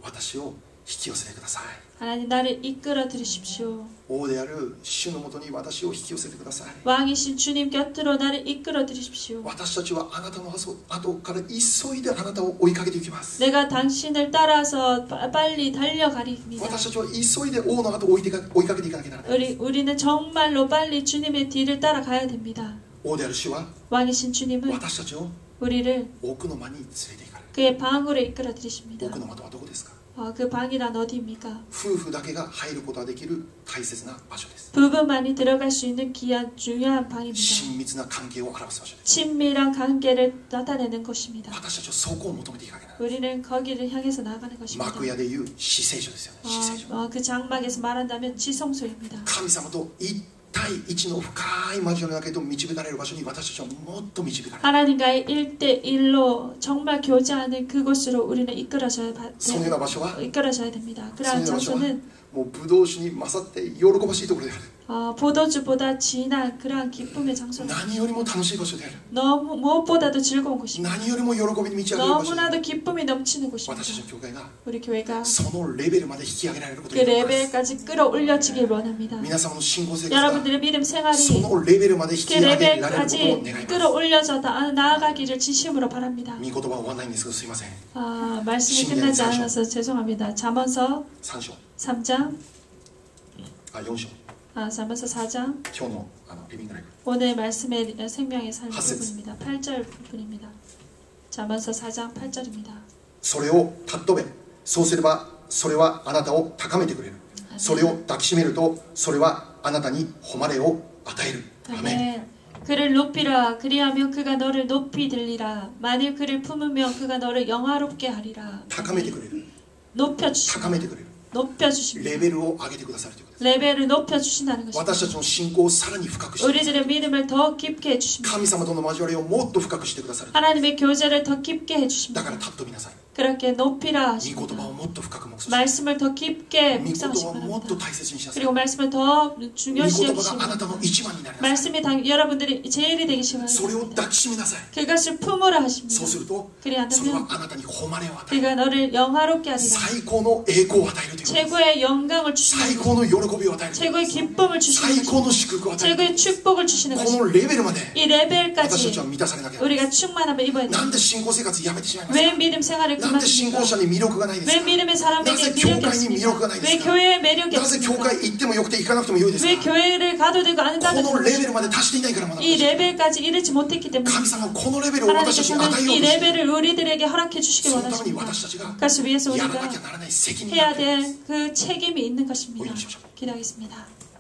私を引き寄せてください。 하나님 나를 이끌어 들이십시오. 王である主のもとに私を引き寄せてください。 왕이신 주님 곁으로 나를 이끌어 들이십시오. 私たちはあなたの後から急いであなたを追いかけていきます。 내가 당신을 따라서 빨리 달려가리입니다. 私たちは急いで王の後を追いかけていかなきゃならない。 우리는 정말로 빨리 주님의 뒤를 따라가야 됩니다. 王である主は 왕이신 주님은 私たちを 우리를 奥の間に連れて行かれる。 그의 방으로 이끌어 들이십니다. 奥の間とはどこですか？ 그 방이란 어디입니까? 夫婦だけが入ることができる大切な場所です。 부부만이 들어갈 수 있는 귀한 중요한 방입니다. 親密な関係を表す場所です。 친밀한 관계를 나타내는 곳입니다. 私たちはそこを求めていかなきゃならない。 우리는 거기를 향해서 나가는 것입니다. 幕屋でいう至聖所ですよね。至聖所。 그 장막에서 말한다면 지성소입니다. 神様と一対一の深い交わりの中へと導かれる場所に私たちはもっと導かれる。 하나님과의 1대1로 정말 교제하는 그곳으로 우리는 이끌어져야 됩니다. 그러한 장소는 もうブドウ酒に勝って喜ばしいところである。 포도주보다 진한 그러한 기쁨의 장소입니다. 何よりも楽しい場所である。 너무 무엇보다도 즐거운 곳입니다. 何よりも喜びに満ち溢れる場所である。 너무나도 기쁨이 넘치는 곳입니다. 私たちの教会が 우리 교회가 そのレベルまで引き上げられること 그 を祈ります。 레벨까지 끌어올려지길 원합니다. 皆様の信仰生活が 여러분들의 믿음 そ 생활이 のレベルまで引き 그 上げられることを 레벨까지 願います。 끌어올려져 나아가기를 진심으로 바랍니다. 御言葉は終わらないんですけどすいません。 말씀이 끝나지 않아서 죄송합니다. 잠언서 3章 3장 4章 잠언서 4장 今日のリビングライブ 오늘 말씀의 생명의 삶 8절. 부분입니다. 8절 부분입니다. 잠언서 4장 8절입니다. それを尊べ。そうすればそれはあなたを高めてくれる。それを抱きしめるとそれはあなたに誉れを与える。アメン。 아멘. 그를 높이라. 그리하면 그가 너를 높이 들리라. 만일 그를 품으면 그가 너를 영화롭게 하리라. 高めてくれる。 높여주십니다. 高めてくれる。 높여주십니다. レベルを上げてくださるということです。 레벨을 높여주신다는 것입니다. 私たちの信仰をさらに深くしてくださる。 우리들의 믿음을 더 깊게 해주십니다. 神様との交わりをもっと深くしてくださる。 하나님의 교제를 더 깊게 だ 해주십니다. から立っとみなさい。 그렇게 높이라 御言 하십니다. 葉をもっと深く黙想して 말씀을 더 깊게 御言 묵상하시기 葉をもっと 바랍니다. 大切にしなさい。 그리고 말씀을 더 御 중요시 言葉 여기시기 があなた 바랍니다. の一番になりなさい。 말씀이 여러분들이 제일이 되기 それを 시원합니다. 抱きしめなさい。 그것을 품으라 そう 하십니다. するとそれは 그리한다면 あなたに誉れを与える。 그가 너를 영화롭게 하리라. 最高の栄光を与えるということです。 최고의 영광을 주시는 最 것, 高の喜びを与える。 최고의 기쁨을 주시는 最 것, 高の祝福を与える。 최고의 축복을 주시는 こ 것입니다. のレベルまで 이 私たち 레벨까지 は満たされなきゃならない。 우리가 충만함을 입어야 なん 됩니다. で信仰生活やめてしまいます 왜 か？ 믿음 생활을 なんで信 그만둡니까? 仰者に魅力がないです 왜 か？ 믿음의 な 사람에게 ぜ 매력이 教会に魅力がない 없습니까? です 왜 か？ 교회에 매력이 なぜ教 없습니까? 会行ってもよくて行かなくてもよいです 왜 か？ 교회를 가도 되고 안 こ 가도 の 되고 レベルまで達していないからまだ 이 레벨까지 이르지 못했기 때문에 神様はこのレベルを私たちに与え 하나님께서는 よう 이 として 레벨을 우리들에게 허락해 주시기 そのために 원하십니다. 私たちが 그것을 위해서 やら 우리가 なきゃならない責任があ 해야 る。 될 그 책임이 있는 것입니다. 오해하십시오. 기도하겠습니다.